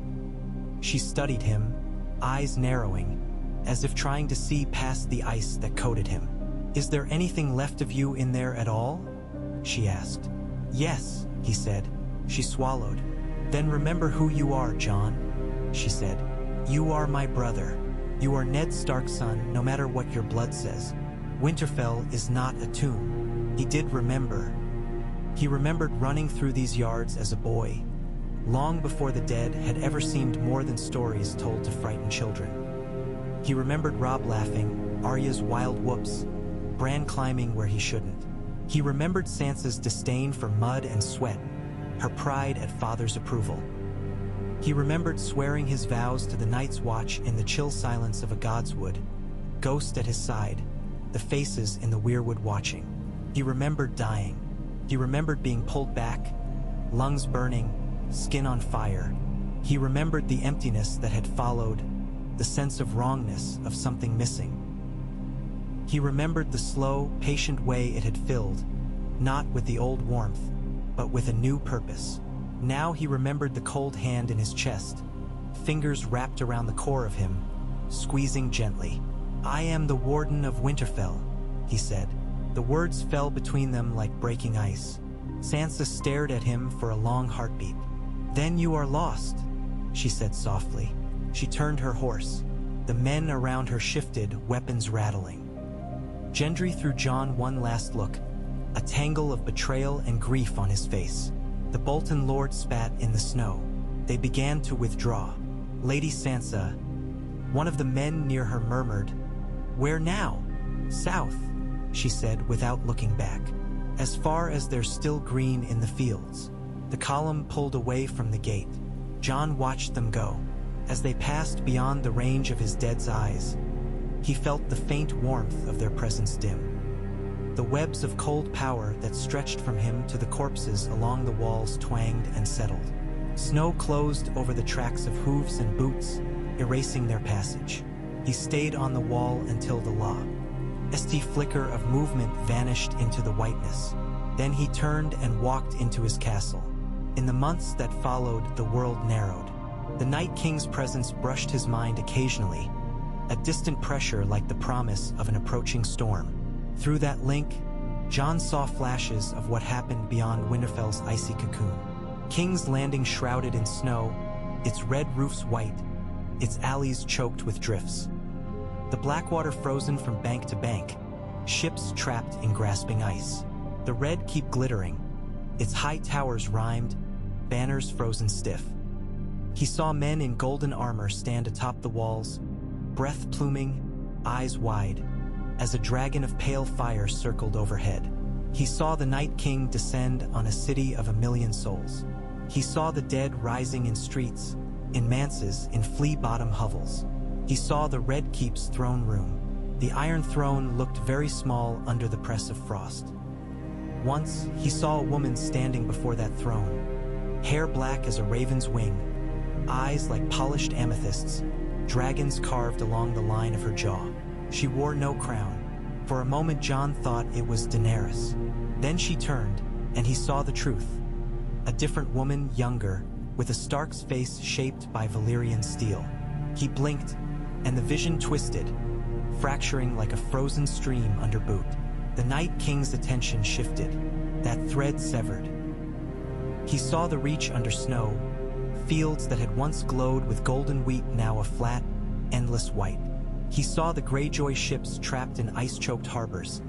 She studied him, eyes narrowing, as if trying to see past the ice that coated him. "Is there anything left of you in there at all?" she asked. "Yes," he said. She swallowed. "Then remember who you are, Jon," she said. "You are my brother. You are Ned Stark's son, no matter what your blood says. Winterfell is not a tomb." He did remember. He remembered running through these yards as a boy, long before the dead had ever seemed more than stories told to frighten children. He remembered Robb laughing, Arya's wild whoops, Bran climbing where he shouldn't. He remembered Sansa's disdain for mud and sweat, her pride at father's approval. He remembered swearing his vows to the Night's Watch in the chill silence of a godswood, ghost at his side, the faces in the weirwood watching. He remembered dying. He remembered being pulled back, lungs burning, skin on fire. He remembered the emptiness that had followed, the sense of wrongness, of something missing. He remembered the slow, patient way it had filled, not with the old warmth, but with a new purpose. Now he remembered the cold hand in his chest, fingers wrapped around the core of him, squeezing gently. "I am the Warden of Winterfell," he said. The words fell between them like breaking ice. Sansa stared at him for a long heartbeat. "Then you are lost," she said softly. She turned her horse. The men around her shifted, weapons rattling. Gendry threw Jon one last look, a tangle of betrayal and grief on his face. The Bolton Lord spat in the snow. They began to withdraw. Lady Sansa, one of the men near her, murmured, "Where now?" "South," she said without looking back. "As far as there's still green in the fields." The column pulled away from the gate. Jon watched them go. As they passed beyond the range of his dead's eyes, he felt the faint warmth of their presence dim. The webs of cold power that stretched from him to the corpses along the walls twanged and settled. Snow closed over the tracks of hooves and boots, erasing their passage. He stayed on the wall until the last flicker of movement vanished into the whiteness. Then he turned and walked into his castle. In the months that followed, the world narrowed. The Night King's presence brushed his mind occasionally, a distant pressure like the promise of an approaching storm. Through that link, Jon saw flashes of what happened beyond Winterfell's icy cocoon. King's Landing shrouded in snow, its red roofs white, its alleys choked with drifts. The Blackwater frozen from bank to bank, ships trapped in grasping ice. The Red Keep glittering, its high towers rimed, banners frozen stiff. He saw men in golden armor stand atop the walls, breath pluming, eyes wide, as a dragon of pale fire circled overhead. He saw the Night King descend on a city of 1,000,000 souls. He saw the dead rising in streets, in manses, in flea-bottom hovels. He saw the Red Keep's throne room. The Iron Throne looked very small under the press of frost. Once, he saw a woman standing before that throne, hair black as a raven's wing, eyes like polished amethysts, dragons carved along the line of her jaw. She wore no crown. For a moment Jon thought it was Daenerys. Then she turned, and he saw the truth. A different woman, younger, with a Stark's face shaped by Valyrian steel. He blinked, and the vision twisted, fracturing like a frozen stream under boot. The Night King's attention shifted, that thread severed. He saw the reach under snow, fields that had once glowed with golden wheat now a flat, endless white. He saw the Greyjoy ships trapped in ice-choked harbors,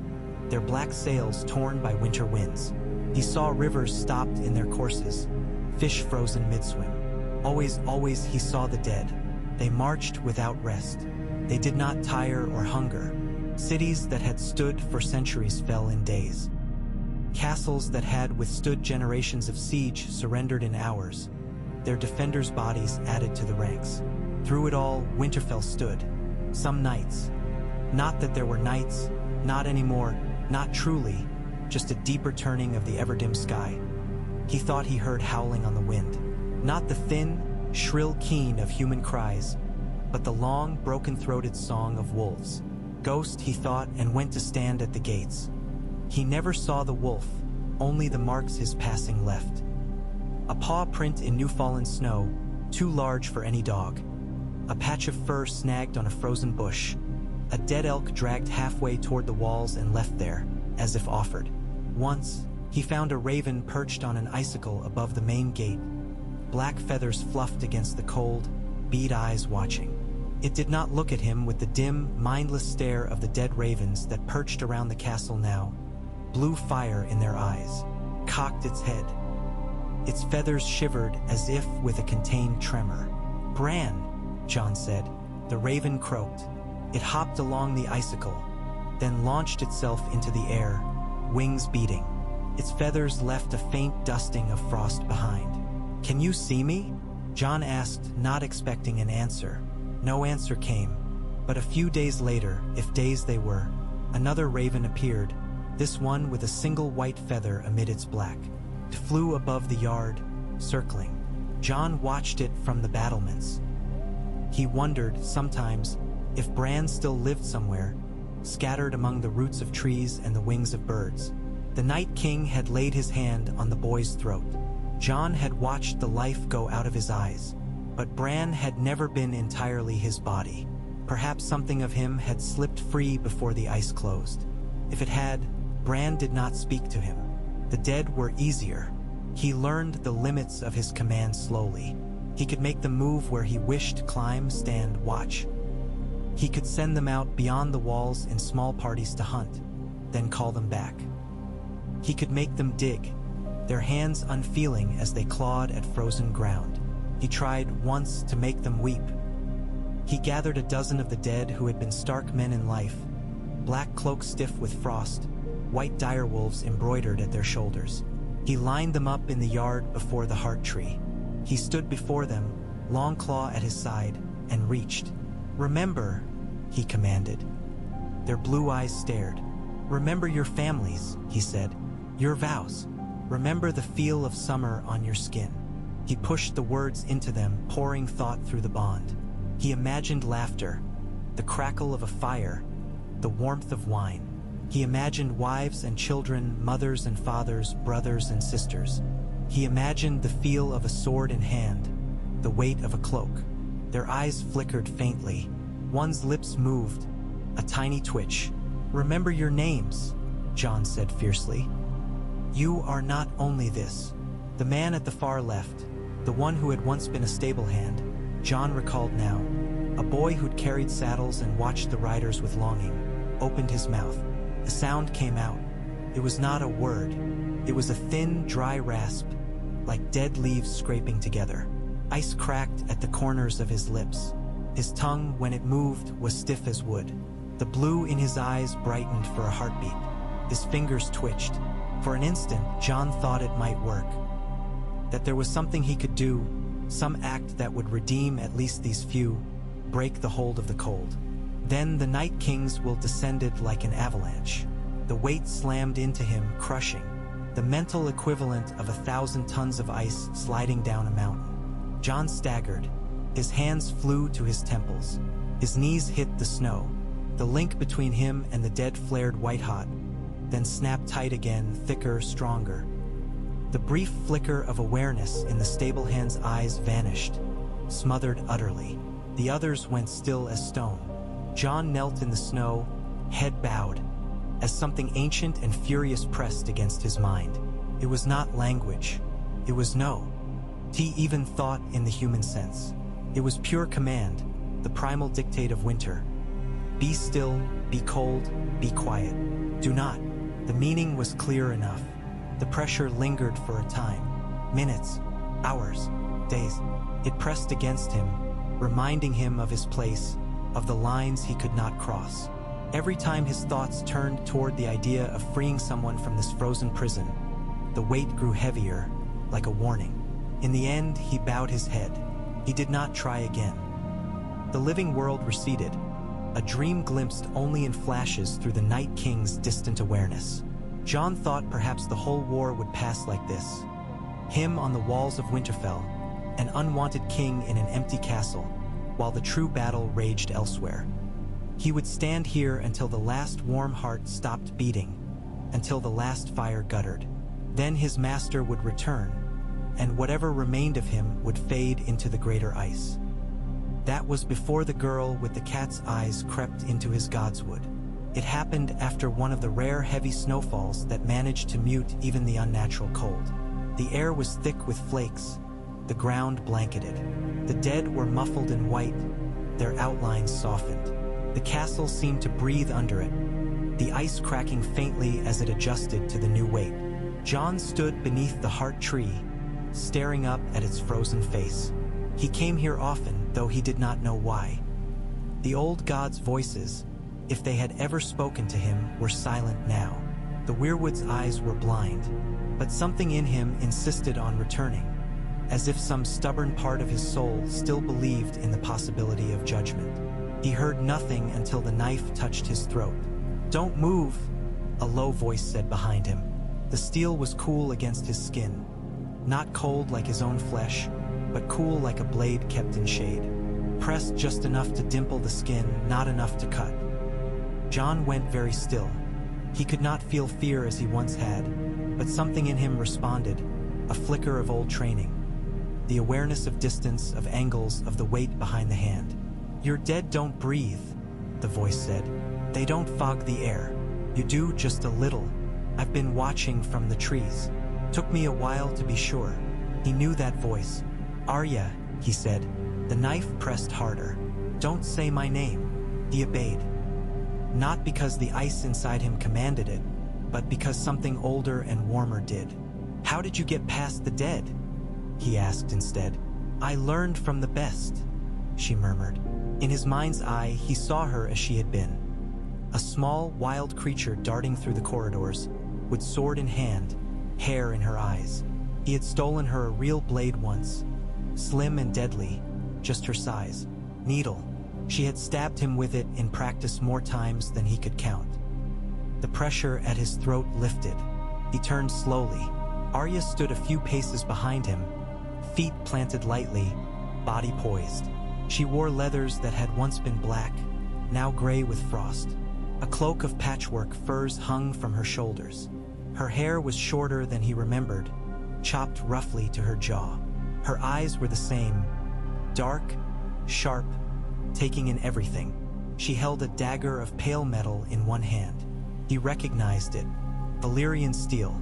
their black sails torn by winter winds. He saw rivers stopped in their courses, fish frozen mid-swim. Always he saw the dead. They marched without rest. They did not tire or hunger. Cities that had stood for centuries fell in days. Castles that had withstood generations of siege surrendered in hours, their defenders' bodies added to the ranks. Through it all, Winterfell stood. Some nights. Not that there were nights, not anymore, not truly, just a deeper turning of the ever-dim sky. He thought he heard howling on the wind. Not the thin, shrill keen of human cries, but the long, broken-throated song of wolves. Ghost, he thought, and went to stand at the gates. He never saw the wolf, only the marks his passing left. A paw print in new-fallen snow, too large for any dog. A patch of fur snagged on a frozen bush. A dead elk dragged halfway toward the walls and left there, as if offered. Once, he found a raven perched on an icicle above the main gate, black feathers fluffed against the cold, bead eyes watching. It did not look at him with the dim, mindless stare of the dead ravens that perched around the castle now, blue fire in their eyes, cocked its head. Its feathers shivered as if with a contained tremor. "Bran," Jon said. The raven croaked. It hopped along the icicle, then launched itself into the air, wings beating. Its feathers left a faint dusting of frost behind. "Can you see me?" Jon asked, not expecting an answer. No answer came, but a few days later, if days they were, another raven appeared, this one with a single white feather amid its black. It flew above the yard, circling. Jon watched it from the battlements. He wondered, sometimes, if Bran still lived somewhere, scattered among the roots of trees and the wings of birds. The Night King had laid his hand on the boy's throat. Jon had watched the life go out of his eyes, but Bran had never been entirely his body. Perhaps something of him had slipped free before the ice closed. If it had, Bran did not speak to him. The dead were easier. He learned the limits of his command slowly. He could make them move where he wished, climb, stand, watch. He could send them out beyond the walls in small parties to hunt, then call them back. He could make them dig, their hands unfeeling as they clawed at frozen ground. He tried once to make them weep. He gathered a dozen of the dead who had been Stark men in life, black cloaks stiff with frost, white direwolves embroidered at their shoulders. He lined them up in the yard before the heart tree. He stood before them, Longclaw at his side, and reached. "Remember," he commanded. Their blue eyes stared. "Remember your families," he said. "Your vows. Remember the feel of summer on your skin." He pushed the words into them, pouring thought through the bond. He imagined laughter, the crackle of a fire, the warmth of wine. He imagined wives and children, mothers and fathers, brothers and sisters. He imagined the feel of a sword in hand, the weight of a cloak. Their eyes flickered faintly. One's lips moved, a tiny twitch. "Remember your names," Jon said fiercely. "You are not only this." The man at the far left, the one who had once been a stable hand, Jon recalled now, a boy who'd carried saddles and watched the riders with longing, opened his mouth. A sound came out. It was not a word. It was a thin, dry rasp, like dead leaves scraping together. Ice cracked at the corners of his lips. His tongue, when it moved, was stiff as wood. The blue in his eyes brightened for a heartbeat. His fingers twitched. For an instant, Jon thought it might work. That there was something he could do, some act that would redeem at least these few, break the hold of the cold. Then the Night King's will descended like an avalanche. The weight slammed into him, crushing, the mental equivalent of 1,000 tons of ice sliding down a mountain. Jon staggered. His hands flew to his temples. His knees hit the snow. The link between him and the dead flared white-hot, then snapped tight again, thicker, stronger. The brief flicker of awareness in the stable hand's eyes vanished, smothered utterly. The others went still as stone. Jon knelt in the snow, head bowed, as something ancient and furious pressed against his mind. It was not language. It was no. He even thought in the human sense. It was pure command, the primal dictate of winter. Be still, be cold, be quiet. Do not. The meaning was clear enough. The pressure lingered for a time. Minutes, hours, days. It pressed against him, reminding him of his place, of the lines he could not cross. Every time his thoughts turned toward the idea of freeing someone from this frozen prison, the weight grew heavier, like a warning. In the end, he bowed his head. He did not try again. The living world receded, a dream glimpsed only in flashes through the Night King's distant awareness. Jon thought perhaps the whole war would pass like this. Him on the walls of Winterfell, an unwanted king in an empty castle, while the true battle raged elsewhere. He would stand here until the last warm heart stopped beating, until the last fire guttered. Then his master would return, and whatever remained of him would fade into the greater ice. That was before the girl with the cat's eyes crept into his godswood. It happened after one of the rare heavy snowfalls that managed to mute even the unnatural cold. The air was thick with flakes, the ground blanketed. The dead were muffled in white, their outlines softened. The castle seemed to breathe under it, the ice cracking faintly as it adjusted to the new weight. Jon stood beneath the heart tree, staring up at its frozen face. He came here often, though he did not know why. The old gods' voices, if they had ever spoken to him, were silent now. The weirwood's eyes were blind, but something in him insisted on returning, as if some stubborn part of his soul still believed in the possibility of judgment. He heard nothing until the knife touched his throat. "Don't move," a low voice said behind him. The steel was cool against his skin, not cold like his own flesh, but cool like a blade kept in shade. Pressed just enough to dimple the skin, not enough to cut. Jon went very still. He could not feel fear as he once had, but something in him responded, a flicker of old training. The awareness of distance, of angles, of the weight behind the hand. "Your dead don't breathe," the voice said. "They don't fog the air. You do, just a little. I've been watching from the trees. Took me a while to be sure." He knew that voice. "Arya," he said. The knife pressed harder. "Don't say my name." He obeyed. Not because the ice inside him commanded it, but because something older and warmer did. "How did you get past the dead?" he asked instead. "I learned from the best," she murmured. In his mind's eye, he saw her as she had been. A small, wild creature darting through the corridors, with sword in hand, hair in her eyes. He had stolen her a real blade once, slim and deadly, just her size. Needle. She had stabbed him with it in practice more times than he could count. The pressure at his throat lifted. He turned slowly. Arya stood a few paces behind him, feet planted lightly, body poised. She wore leathers that had once been black, now gray with frost. A cloak of patchwork furs hung from her shoulders. Her hair was shorter than he remembered, chopped roughly to her jaw. Her eyes were the same, Dark, sharp, taking in everything. She held a dagger of pale metal in one hand. He recognized it. Valyrian steel.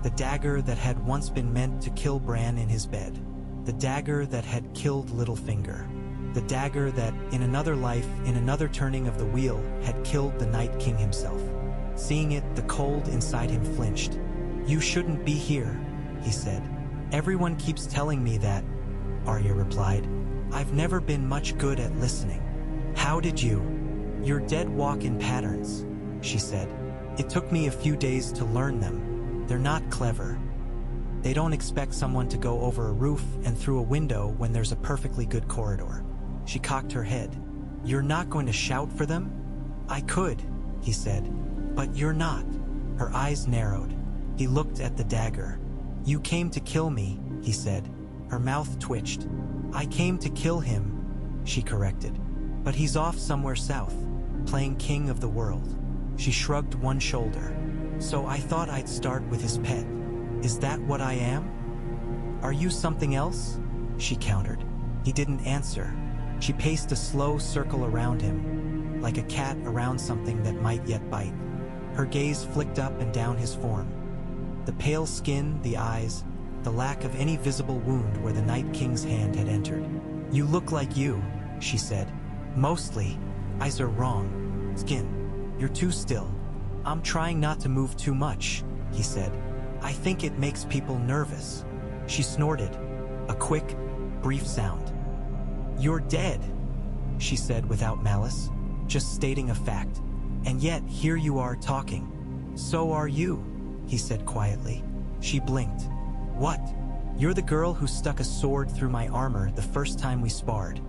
The dagger that had once been meant to kill Bran in his bed. The dagger that had killed Littlefinger. The dagger that, in another life, in another turning of the wheel, had killed the Night King himself. Seeing it, the cold inside him flinched. "You shouldn't be here," he said. "Everyone keeps telling me that," Arya replied. "I've never been much good at listening." "How did you?" "Your dead walk in patterns," she said. "It took me a few days to learn them. They're not clever. They don't expect someone to go over a roof and through a window when there's a perfectly good corridor." She cocked her head. "You're not going to shout for them?" "I could," he said. "But you're not." Her eyes narrowed. He looked at the dagger. "You came to kill me," he said. Her mouth twitched. "I came to kill him," she corrected. "But he's off somewhere south, playing king of the world." She shrugged one shoulder. "So I thought I'd start with his pet. Is that what I am?" "Are you something else?" she countered. He didn't answer. She paced a slow circle around him, like a cat around something that might yet bite. Her gaze flicked up and down his form. The pale skin, the eyes, the lack of any visible wound where the Night King's hand had entered. "You look like you," she said. "Mostly. Eyes are wrong. Skin. You're too still." "I'm trying not to move too much," he said. "I think it makes people nervous." She snorted, a quick, brief sound. "You're dead," she said without malice, just stating a fact. "And yet here you are talking." "So are you," he said quietly. She blinked. "What?" "You're the girl who stuck a sword through my armor the first time we sparred,"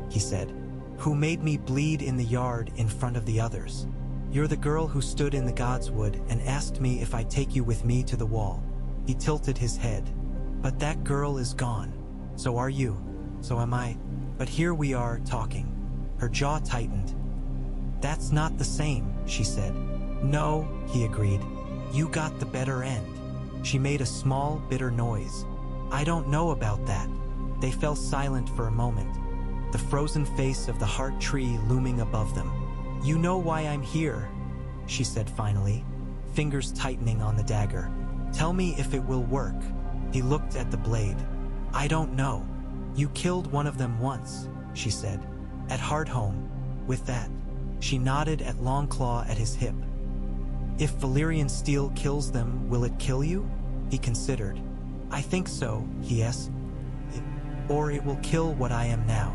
he said. "Who made me bleed in the yard in front of the others. You're the girl who stood in the Godswood and asked me if I'd take you with me to the wall." He tilted his head. "But that girl is gone. So are you. So am I. But here we are talking." Her jaw tightened. "That's not the same," she said. "No," he agreed. "You got the better end." She made a small, bitter noise. "I don't know about that." They fell silent for a moment, the frozen face of the heart tree looming above them. "You know why I'm here," she said finally, fingers tightening on the dagger. "Tell me if it will work." He looked at the blade. "I don't know. You killed one of them once," she said. "At Hardhome. With that." She nodded at Longclaw at his hip. "If Valyrian steel kills them, will it kill you?" He considered. "I think so," he asked. "Or it will kill what I am now.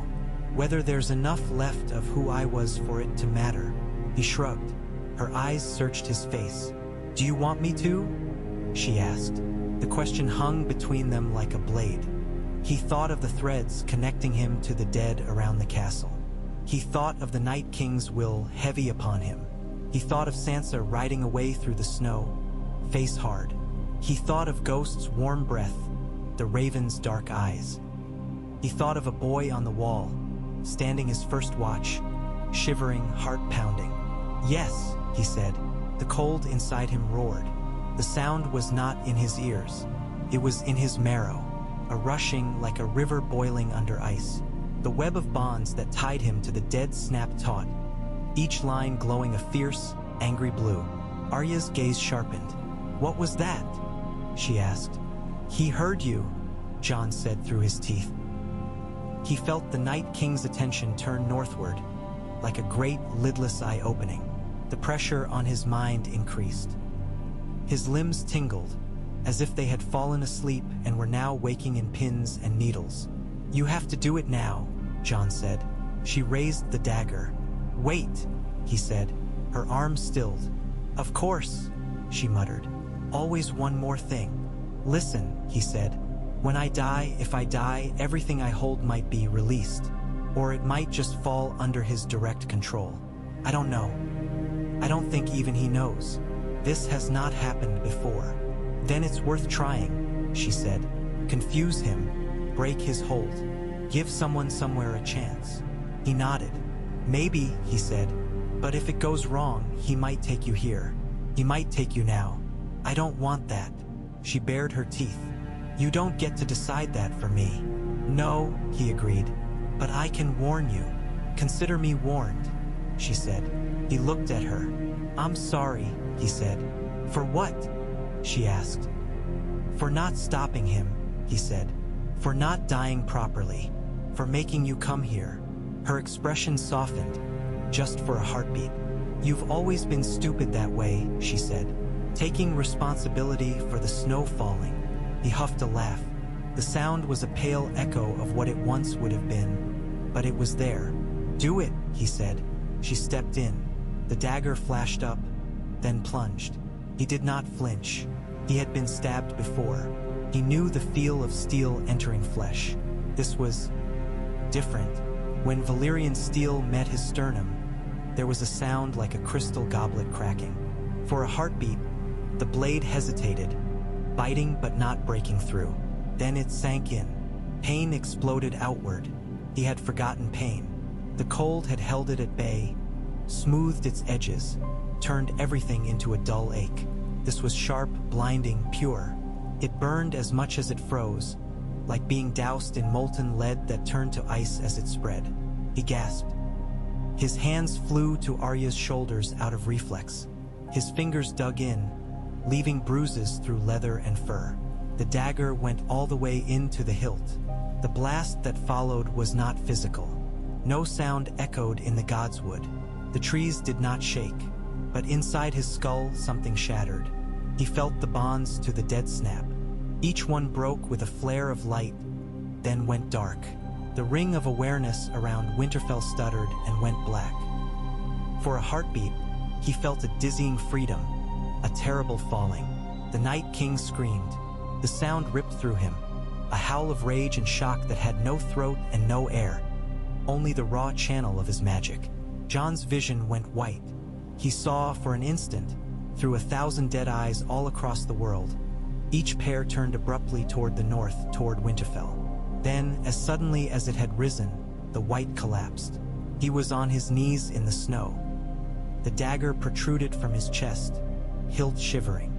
Whether there's enough left of who I was for it to matter." He shrugged. Her eyes searched his face. "Do you want me to?" she asked. The question hung between them like a blade. He thought of the threads connecting him to the dead around the castle. He thought of the Night King's will heavy upon him. He thought of Sansa riding away through the snow, face hard. He thought of Ghost's warm breath, the Raven's dark eyes. He thought of a boy on the wall, standing his first watch, shivering, heart pounding. "Yes," he said. The cold inside him roared. The sound was not in his ears. It was in his marrow, a rushing like a river boiling under ice. The web of bonds that tied him to the dead snapped taut, each line glowing a fierce, angry blue. Arya's gaze sharpened. "What was that?" she asked. "He heard you," Jon said through his teeth. He felt the Night King's attention turn northward, like a great lidless eye opening. The pressure on his mind increased. His limbs tingled, as if they had fallen asleep and were now waking in pins and needles. "You have to do it now," Jon said. She raised the dagger. "Wait," he said. Her arm stilled. "Of course," she muttered. "Always one more thing." "Listen," he said. "When I die, if I die, everything I hold might be released. Or it might just fall under his direct control. I don't know. I don't think even he knows. This has not happened before." "Then it's worth trying," she said. "Confuse him. Break his hold. Give someone somewhere a chance." He nodded. "Maybe," he said. "But if it goes wrong, he might take you here. He might take you now. I don't want that." She bared her teeth. "You don't get to decide that for me." No, he agreed. But I can warn you. Consider me warned, she said. He looked at her. I'm sorry, he said. For what? She asked. For not stopping him, he said. For not dying properly. For making you come here. Her expression softened, just for a heartbeat. You've always been stupid that way, she said. Taking responsibility for the snow falling. He huffed a laugh. The sound was a pale echo of what it once would have been, but it was there. Do it, he said. She stepped in. The dagger flashed up, then plunged. He did not flinch. He had been stabbed before. He knew the feel of steel entering flesh. This was different. When Valyrian steel met his sternum, there was a sound like a crystal goblet cracking. For a heartbeat, the blade hesitated, biting but not breaking through. Then it sank in. Pain exploded outward. He had forgotten pain. The cold had held it at bay, smoothed its edges, turned everything into a dull ache. This was sharp, blinding, pure. It burned as much as it froze, like being doused in molten lead that turned to ice as it spread. He gasped. His hands flew to Arya's shoulders out of reflex. His fingers dug in, leaving bruises through leather and fur. The dagger went all the way into the hilt. The blast that followed was not physical. No sound echoed in the godswood. The trees did not shake, but inside his skull something shattered. He felt the bonds to the dead snap. Each one broke with a flare of light, then went dark. The ring of awareness around Winterfell stuttered and went black. For a heartbeat, he felt a dizzying freedom, a terrible falling. The Night King screamed. The sound ripped through him, a howl of rage and shock that had no throat and no air, only the raw channel of his magic. Jon's vision went white. He saw, for an instant, through 1,000 dead eyes all across the world. Each pair turned abruptly toward the north, toward Winterfell. Then, as suddenly as it had risen, the white collapsed. He was on his knees in the snow. The dagger protruded from his chest, hilt shivering.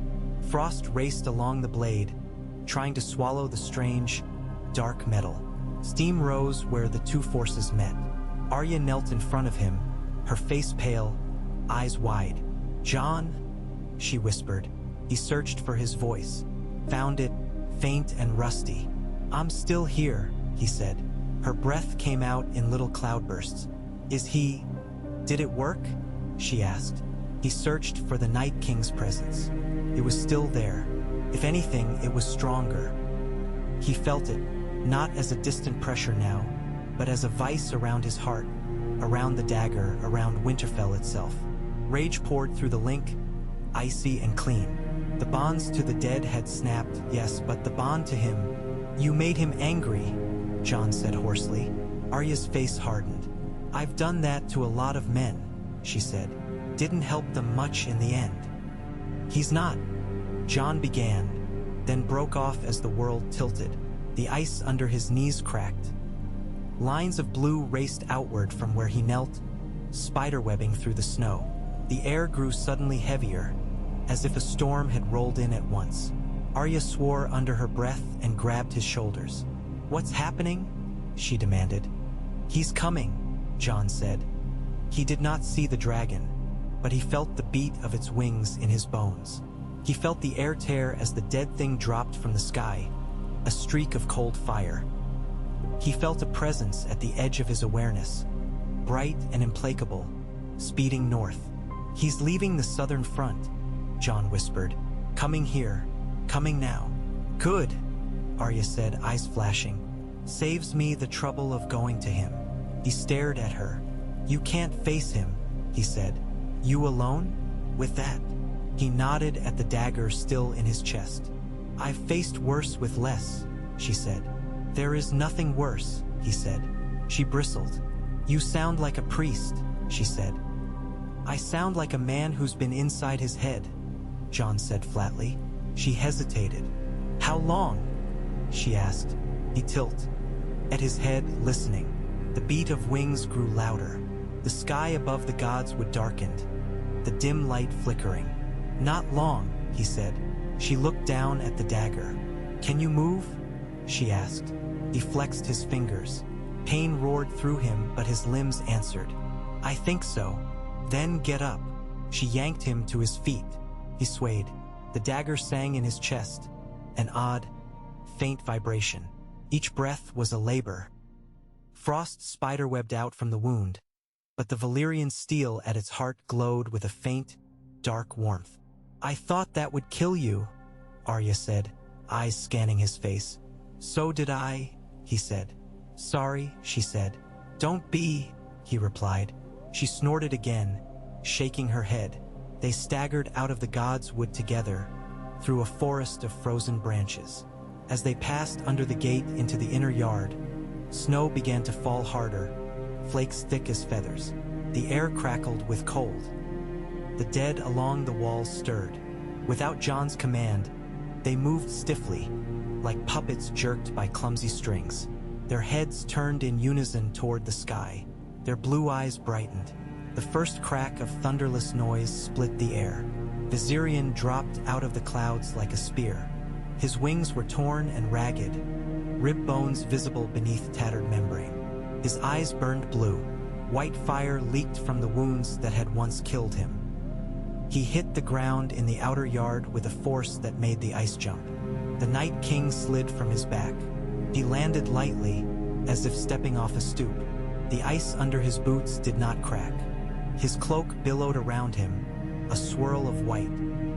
Frost raced along the blade, trying to swallow the strange, dark metal. Steam rose where the two forces met. Arya knelt in front of him, her face pale, eyes wide. "Jon," she whispered. He searched for his voice, found it, faint and rusty. "I'm still here," he said. Her breath came out in little cloudbursts. Did it work?" she asked. He searched for the Night King's presence. It was still there. If anything, it was stronger. He felt it, not as a distant pressure now, but as a vice around his heart, around the dagger, around Winterfell itself. Rage poured through the link, icy and clean. The bonds to the dead had snapped, yes, but the bond to him— "You made him angry," Jon said hoarsely. Arya's face hardened. "I've done that to a lot of men," she said. "Didn't help them much in the end." "He's not," Jon began, then broke off as the world tilted. The ice under his knees cracked. Lines of blue raced outward from where he knelt, spiderwebbing through the snow. The air grew suddenly heavier, as if a storm had rolled in at once. Arya swore under her breath and grabbed his shoulders. "What's happening?" she demanded. "He's coming," Jon said. He did not see the dragon, but he felt the beat of its wings in his bones. He felt the air tear as the dead thing dropped from the sky, a streak of cold fire. He felt a presence at the edge of his awareness, bright and implacable, speeding north. "He's leaving the southern front," Jon whispered. "Coming here. Coming now." "Good," Arya said, eyes flashing. "Saves me the trouble of going to him." He stared at her. "You can't face him," he said. "You alone? With that?" He nodded at the dagger still in his chest. "I've faced worse with less," she said. "There is nothing worse," he said. She bristled. "You sound like a priest," she said. "I sound like a man who's been inside his head," Jon said flatly. She hesitated. "How long?" she asked. He tilted at his head, listening. The beat of wings grew louder. The sky above the gods would darken, the dim light flickering. "Not long," he said. She looked down at the dagger. "Can you move?" she asked. He flexed his fingers. Pain roared through him, but his limbs answered. "I think so." "Then get up." She yanked him to his feet. He swayed. The dagger sang in his chest, an odd, faint vibration. Each breath was a labor. Frost spiderwebbed out from the wound, but the Valyrian steel at its heart glowed with a faint, dark warmth. "I thought that would kill you," Arya said, eyes scanning his face. "So did I," he said. "Sorry," she said. "Don't be," he replied. She snorted again, shaking her head. They staggered out of the God's Wood together, through a forest of frozen branches. As they passed under the gate into the inner yard, snow began to fall harder, flakes thick as feathers. The air crackled with cold. The dead along the walls stirred. Without Jon's command, they moved stiffly, like puppets jerked by clumsy strings. Their heads turned in unison toward the sky. Their blue eyes brightened. The first crack of thunderless noise split the air. Viserion dropped out of the clouds like a spear. His wings were torn and ragged, rib bones visible beneath tattered membrane. His eyes burned blue. White fire leaked from the wounds that had once killed him. He hit the ground in the outer yard with a force that made the ice jump. The Night King slid from his back. He landed lightly, as if stepping off a stoop. The ice under his boots did not crack. His cloak billowed around him, a swirl of white.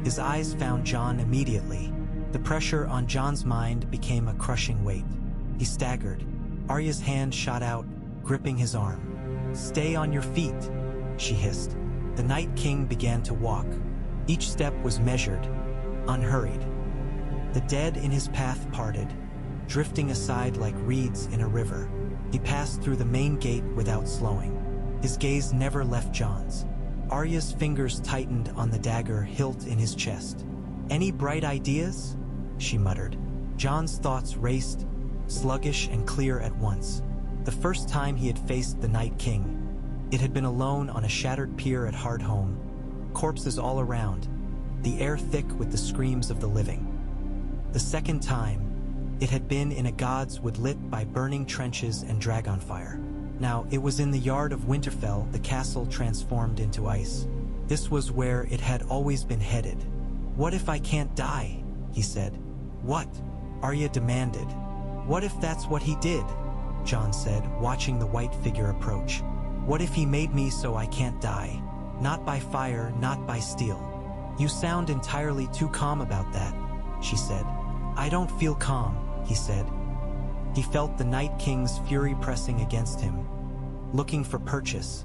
His eyes found Jon immediately. The pressure on Jon's mind became a crushing weight. He staggered. Arya's hand shot out, gripping his arm. "Stay on your feet," she hissed. The Night King began to walk. Each step was measured, unhurried. The dead in his path parted, drifting aside like reeds in a river. He passed through the main gate without slowing. His gaze never left Jon's. Arya's fingers tightened on the dagger hilt in his chest. "Any bright ideas?" she muttered. Jon's thoughts raced, sluggish and clear at once. The first time he had faced the Night King, it had been alone on a shattered pier at Hardhome, corpses all around, the air thick with the screams of the living. The second time, it had been in a God's Wood lit by burning trenches and dragonfire. Now, it was in the yard of Winterfell, the castle transformed into ice. This was where it had always been headed. "What if I can't die?" he said. "What?" Arya demanded. "What if that's what he did?" Jon said, watching the white figure approach. "What if he made me so I can't die? Not by fire, not by steel." "You sound entirely too calm about that," she said. "I don't feel calm," he said. He felt the Night King's fury pressing against him, looking for purchase,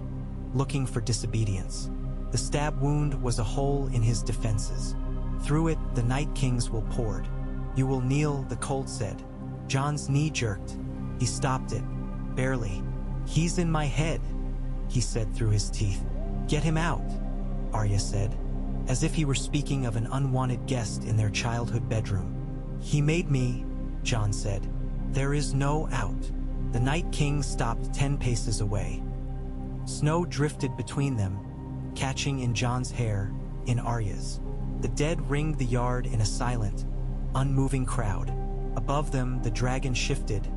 looking for disobedience. The stab wound was a hole in his defenses. Through it, the Night King's will poured. "You will kneel," the cold said. Jon's knee jerked. He stopped it, barely. "He's in my head," he said through his teeth. "Get him out," Arya said, as if he were speaking of an unwanted guest in their childhood bedroom. "He made me," Jon said. "There is no out." The Night King stopped 10 paces away. Snow drifted between them, catching in Jon's hair, in Arya's. The dead ringed the yard in a silent, unmoving crowd. Above them, the dragon shifted,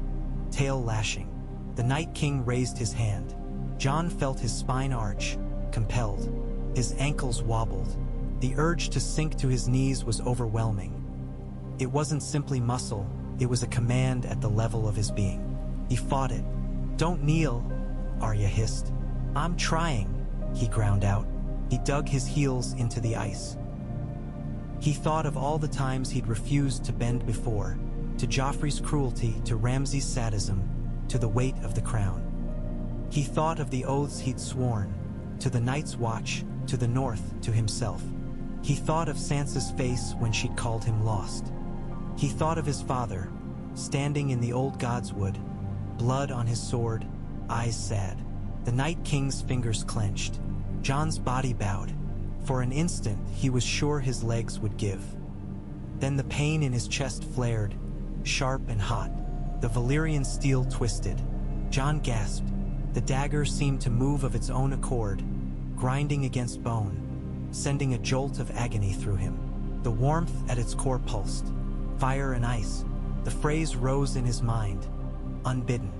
tail lashing. The Night King raised his hand. Jon felt his spine arch, compelled. His ankles wobbled. The urge to sink to his knees was overwhelming. It wasn't simply muscle, it was a command at the level of his being. He fought it. "Don't kneel," Arya hissed. "I'm trying," he ground out. He dug his heels into the ice. He thought of all the times he'd refused to bend before, to Joffrey's cruelty, to Ramsay's sadism, to the weight of the crown. He thought of the oaths he'd sworn, to the Night's Watch, to the North, to himself. He thought of Sansa's face when she'd called him lost. He thought of his father, standing in the old God's Wood, blood on his sword, eyes sad. The Night King's fingers clenched. Jon's body bowed. For an instant, he was sure his legs would give. Then the pain in his chest flared, sharp and hot. The Valyrian steel twisted. Jon gasped. The dagger seemed to move of its own accord, grinding against bone, sending a jolt of agony through him. The warmth at its core pulsed. Fire and ice. The phrase rose in his mind. unbidden.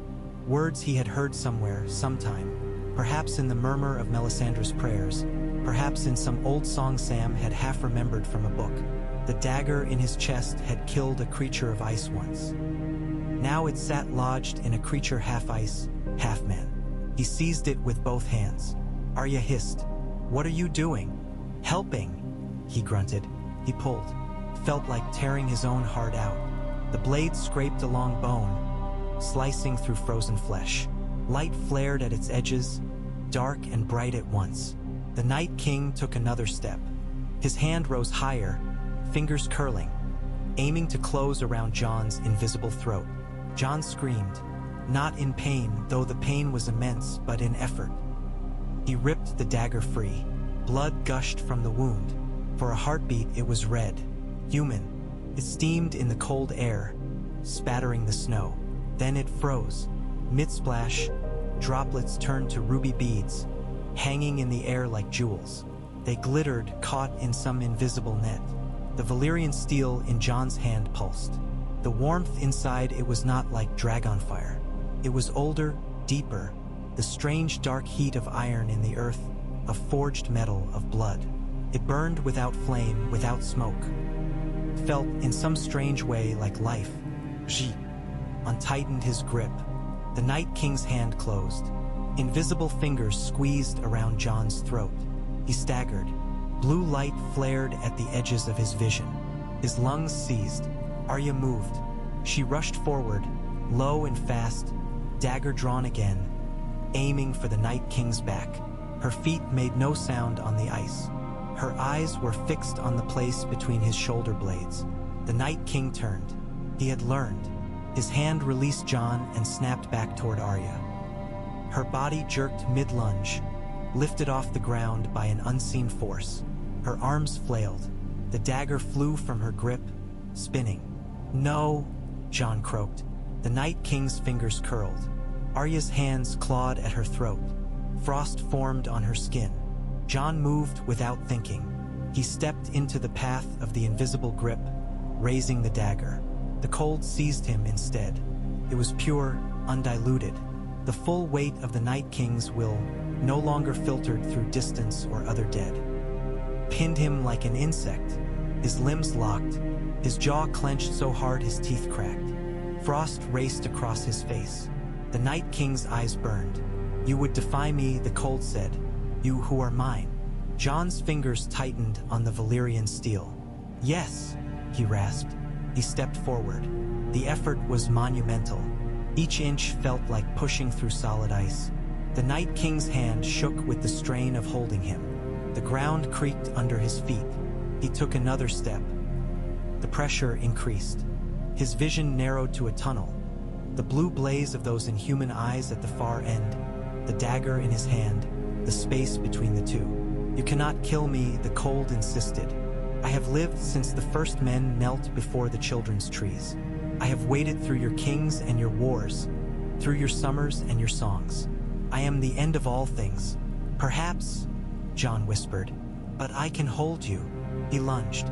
Words he had heard somewhere, sometime, perhaps in the murmur of Melisandre's prayers, perhaps in some old song Sam had half remembered from a book. The dagger in his chest had killed a creature of ice once. Now it sat lodged in a creature half ice, half man. He seized it with both hands. Arya hissed. "What are you doing?" "Helping," he grunted. He pulled. Felt like tearing his own heart out. The blade scraped along bone, slicing through frozen flesh. Light flared at its edges, dark and bright at once. The Night King took another step. His hand rose higher, fingers curling, aiming to close around Jon's invisible throat. Jon screamed, not in pain, though the pain was immense, but in effort. He ripped the dagger free. Blood gushed from the wound. For a heartbeat, it was red, human. It steamed in the cold air, spattering the snow. Then it froze. Mid-splash, droplets turned to ruby beads, hanging in the air like jewels. They glittered, caught in some invisible net. The Valyrian steel in Jon's hand pulsed. The warmth inside it was not like dragon fire. It was older, deeper, the strange dark heat of iron in the earth, of forged metal, of blood. It burned without flame, without smoke. Felt in some strange way like life. Ji untightened his grip. The Night King's hand closed. Invisible fingers squeezed around Jon's throat. He staggered. Blue light flared at the edges of his vision. His lungs seized. Arya moved. She rushed forward, low and fast, dagger drawn again, aiming for the Night King's back. Her feet made no sound on the ice. Her eyes were fixed on the place between his shoulder blades. The Night King turned. He had learned. His hand released Jon and snapped back toward Arya. Her body jerked mid-lunge, lifted off the ground by an unseen force. Her arms flailed. The dagger flew from her grip, spinning. "No," Jon croaked. The Night King's fingers curled. Arya's hands clawed at her throat. Frost formed on her skin. Jon moved without thinking. He stepped into the path of the invisible grip, raising the dagger. The cold seized him instead. It was pure, undiluted. The full weight of the Night King's will, no longer filtered through distance or other dead, pinned him like an insect. His limbs locked, his jaw clenched so hard his teeth cracked. Frost raced across his face. The Night King's eyes burned. "You would defy me," the cold said. "You who are mine." Jon's fingers tightened on the Valyrian steel. "Yes," he rasped. He stepped forward. The effort was monumental. Each inch felt like pushing through solid ice. The Night King's hand shook with the strain of holding him. The ground creaked under his feet. He took another step. The pressure increased. His vision narrowed to a tunnel. The blue blaze of those inhuman eyes at the far end, the dagger in his hand, the space between the two. "You cannot kill me," the cold insisted. "I have lived since the first men knelt before the children's trees. I have waded through your kings and your wars, through your summers and your songs. I am the end of all things." "Perhaps," Jon whispered, "but I can hold you." He lunged.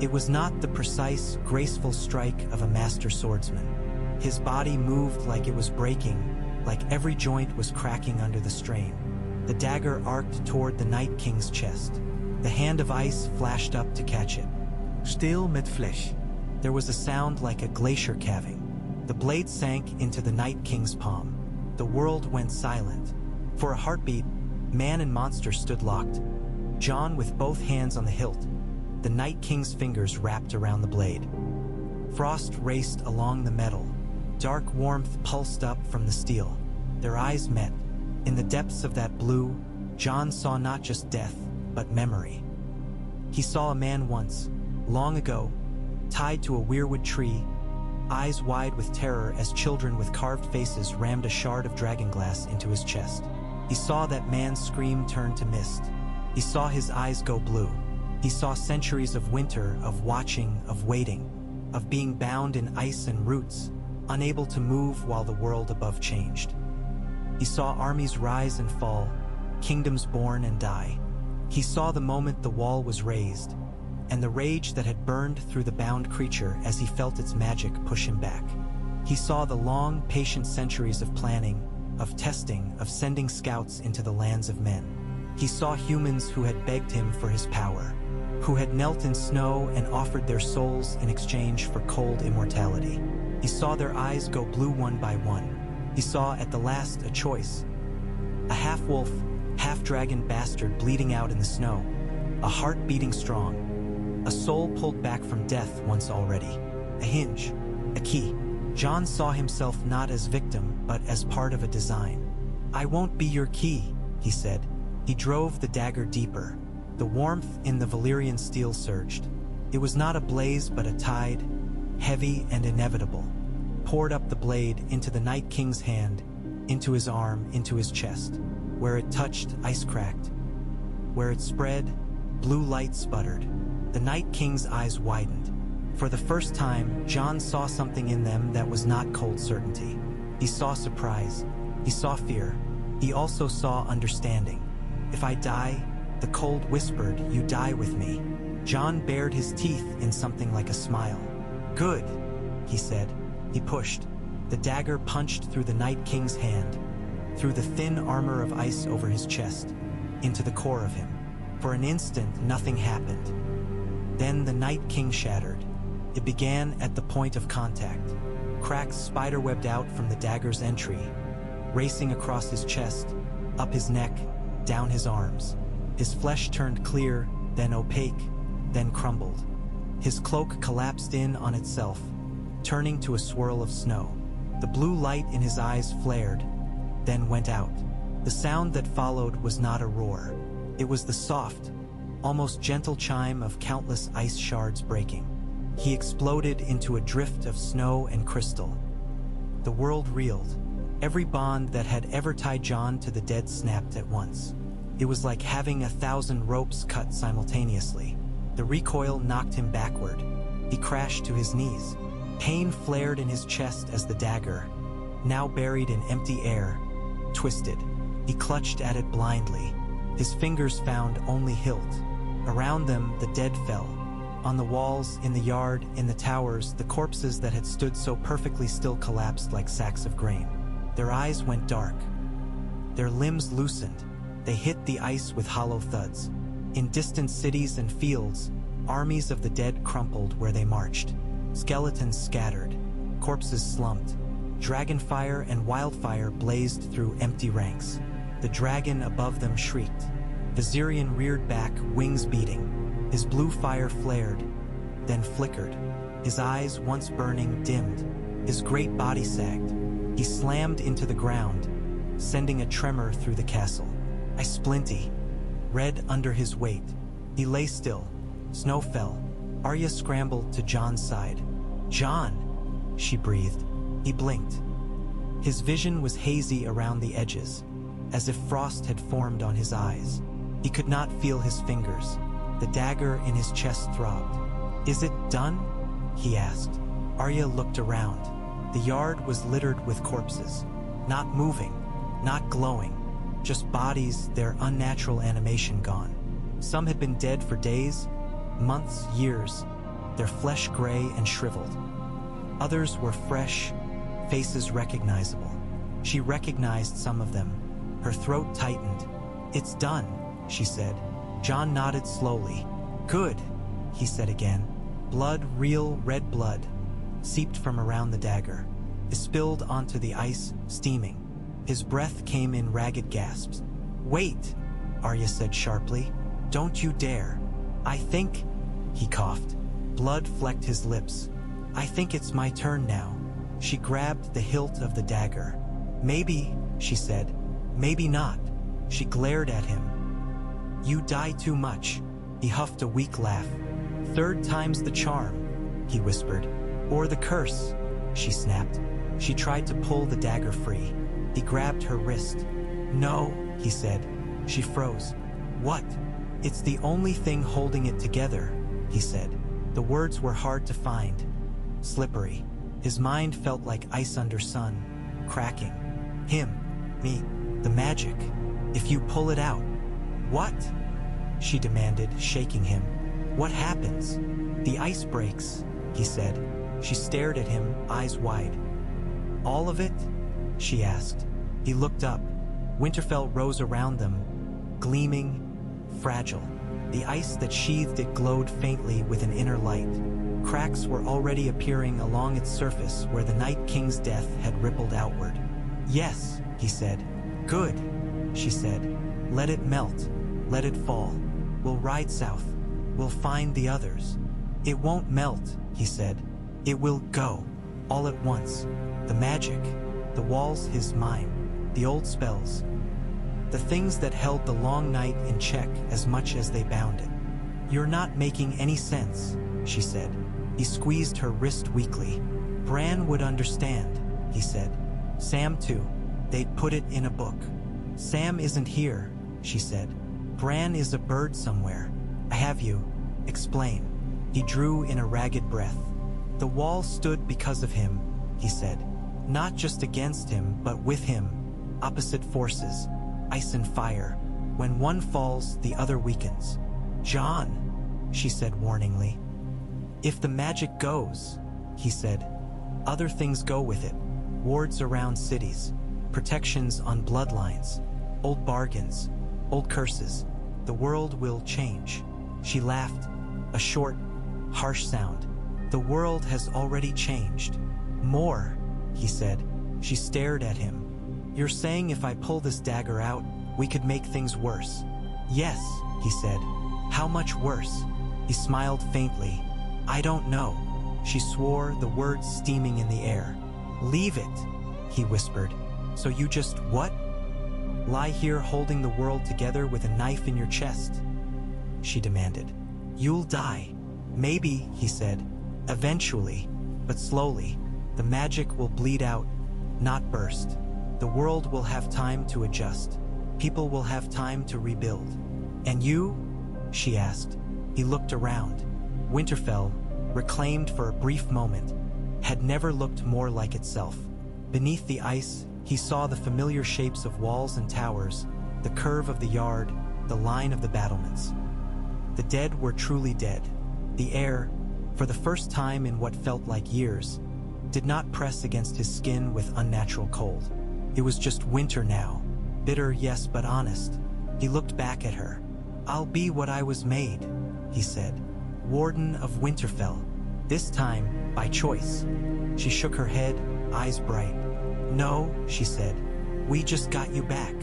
It was not the precise, graceful strike of a master swordsman. His body moved like it was breaking, like every joint was cracking under the strain. The dagger arced toward the Night King's chest. The hand of ice flashed up to catch it. "Stil met flesh." There was a sound like a glacier calving. The blade sank into the Night King's palm. The world went silent. For a heartbeat, man and monster stood locked. Jon with both hands on the hilt, the Night King's fingers wrapped around the blade. Frost raced along the metal. Dark warmth pulsed up from the steel. Their eyes met. In the depths of that blue, Jon saw not just death, but memory. He saw a man once, long ago, tied to a weirwood tree, eyes wide with terror as children with carved faces rammed a shard of dragonglass into his chest. He saw that man's scream turn to mist. He saw his eyes go blue. He saw centuries of winter, of watching, of waiting, of being bound in ice and roots, unable to move while the world above changed. He saw armies rise and fall, kingdoms born and die. He saw the moment the wall was raised, and the rage that had burned through the bound creature as he felt its magic push him back. He saw the long, patient centuries of planning, of testing, of sending scouts into the lands of men. He saw humans who had begged him for his power, who had knelt in snow and offered their souls in exchange for cold immortality. He saw their eyes go blue one by one. He saw at the last a choice. A half-wolf, half-dragon bastard bleeding out in the snow, a heart beating strong, a soul pulled back from death once already, a hinge, a key. Jon saw himself not as victim, but as part of a design. "I won't be your key," he said. He drove the dagger deeper. The warmth in the Valyrian steel surged. It was not a blaze, but a tide, heavy and inevitable, poured up the blade into the Night King's hand, into his arm, into his chest. Where it touched, ice cracked. Where it spread, blue light sputtered. The Night King's eyes widened. For the first time, Jon saw something in them that was not cold certainty. He saw surprise. He saw fear. He also saw understanding. "If I die," the cold whispered, "you die with me." Jon bared his teeth in something like a smile. "Good," he said. He pushed. The dagger punched through the Night King's hand, through the thin armor of ice over his chest, into the core of him. For an instant, nothing happened. Then the Night King shattered. It began at the point of contact. Cracks spiderwebbed out from the dagger's entry, racing across his chest, up his neck, down his arms. His flesh turned clear, then opaque, then crumbled. His cloak collapsed in on itself, turning to a swirl of snow. The blue light in his eyes flared, then went out. The sound that followed was not a roar. It was the soft, almost gentle chime of countless ice shards breaking. He exploded into a drift of snow and crystal. The world reeled. Every bond that had ever tied Jon to the dead snapped at once. It was like having 1,000 ropes cut simultaneously. The recoil knocked him backward. He crashed to his knees. Pain flared in his chest as the dagger, now buried in empty air, twisted. He clutched at it blindly. His fingers found only hilt. Around them, the dead fell. On the walls, in the yard, in the towers, the corpses that had stood so perfectly still collapsed like sacks of grain. Their eyes went dark. Their limbs loosened. They hit the ice with hollow thuds. In distant cities and fields, armies of the dead crumpled where they marched. Skeletons scattered. Corpses slumped. Dragonfire and wildfire blazed through empty ranks. The dragon above them shrieked. Viserion reared back, wings beating. His blue fire flared, then flickered. His eyes, once burning, dimmed. His great body sagged. He slammed into the ground, sending a tremor through the castle. I splinty, red under his weight. He lay still. Snow fell. Arya scrambled to Jon's side. "Jon," she breathed. He blinked. His vision was hazy around the edges, as if frost had formed on his eyes. He could not feel his fingers. The dagger in his chest throbbed. "Is it done?" he asked. Arya looked around. The yard was littered with corpses. Not moving, not glowing, just bodies, their unnatural animation gone. Some had been dead for days, months, years, their flesh gray and shriveled. Others were fresh, faces recognizable. She recognized some of them. Her throat tightened. "It's done," she said. Jon nodded slowly. "Good," he said again. Blood, real red blood, seeped from around the dagger. It spilled onto the ice, steaming. His breath came in ragged gasps. "Wait," Arya said sharply. "Don't you dare." "I think," he coughed. Blood flecked his lips. "I think it's my turn now." She grabbed the hilt of the dagger. "Maybe," she said. "Maybe not." She glared at him. "You die too much." He huffed a weak laugh. "Third time's the charm," he whispered. "Or the curse," she snapped. She tried to pull the dagger free. He grabbed her wrist. "No," he said. She froze. "What?" "It's the only thing holding it together," he said. The words were hard to find, slippery. His mind felt like ice under sun, cracking. "Him, me, the magic. If you pull it out." "What?" she demanded, shaking him. "What happens?" "The ice breaks," he said. She stared at him, eyes wide. All of it? She asked. He looked up. Winterfell rose around them, gleaming, fragile. The ice that sheathed it glowed faintly with an inner light. Cracks were already appearing along its surface where the Night King's death had rippled outward. Yes, he said. Good, she said. Let it melt. Let it fall. We'll ride south. We'll find the others. It won't melt, he said. It will go. All at once. The magic. The walls his mine. The old spells. The things that held the long night in check as much as they bound it. You're not making any sense, she said. He squeezed her wrist weakly. Bran would understand, he said. Sam too. They'd put it in a book. Sam isn't here, she said. Bran is a bird somewhere. I have you. Explain. He drew in a ragged breath. The wall stood because of him, he said. Not just against him, but with him. Opposite forces. Ice and fire. When one falls, the other weakens. Jon, she said warningly. If the magic goes, he said, other things go with it. Wards around cities. Protections on bloodlines. Old bargains. Old curses. The world will change. She laughed. A short, harsh sound. The world has already changed. More, he said. She stared at him. You're saying if I pull this dagger out, we could make things worse? Yes, he said. How much worse? He smiled faintly. I don't know. She swore, the words steaming in the air. Leave it, he whispered. So you just what? Lie here holding the world together with a knife in your chest? She demanded. You'll die. Maybe, he said. Eventually, but slowly. The magic will bleed out, not burst. The world will have time to adjust. People will have time to rebuild. And you? She asked. He looked around. Winterfell, reclaimed for a brief moment, had never looked more like itself. Beneath the ice, he saw the familiar shapes of walls and towers, the curve of the yard, the line of the battlements. The dead were truly dead. The air, for the first time in what felt like years, did not press against his skin with unnatural cold. It was just winter now. Bitter, yes, but honest. He looked back at her. I'll be what I was made, he said. Warden of Winterfell. This time, by choice. She shook her head, eyes bright. No, she said. We just got you back.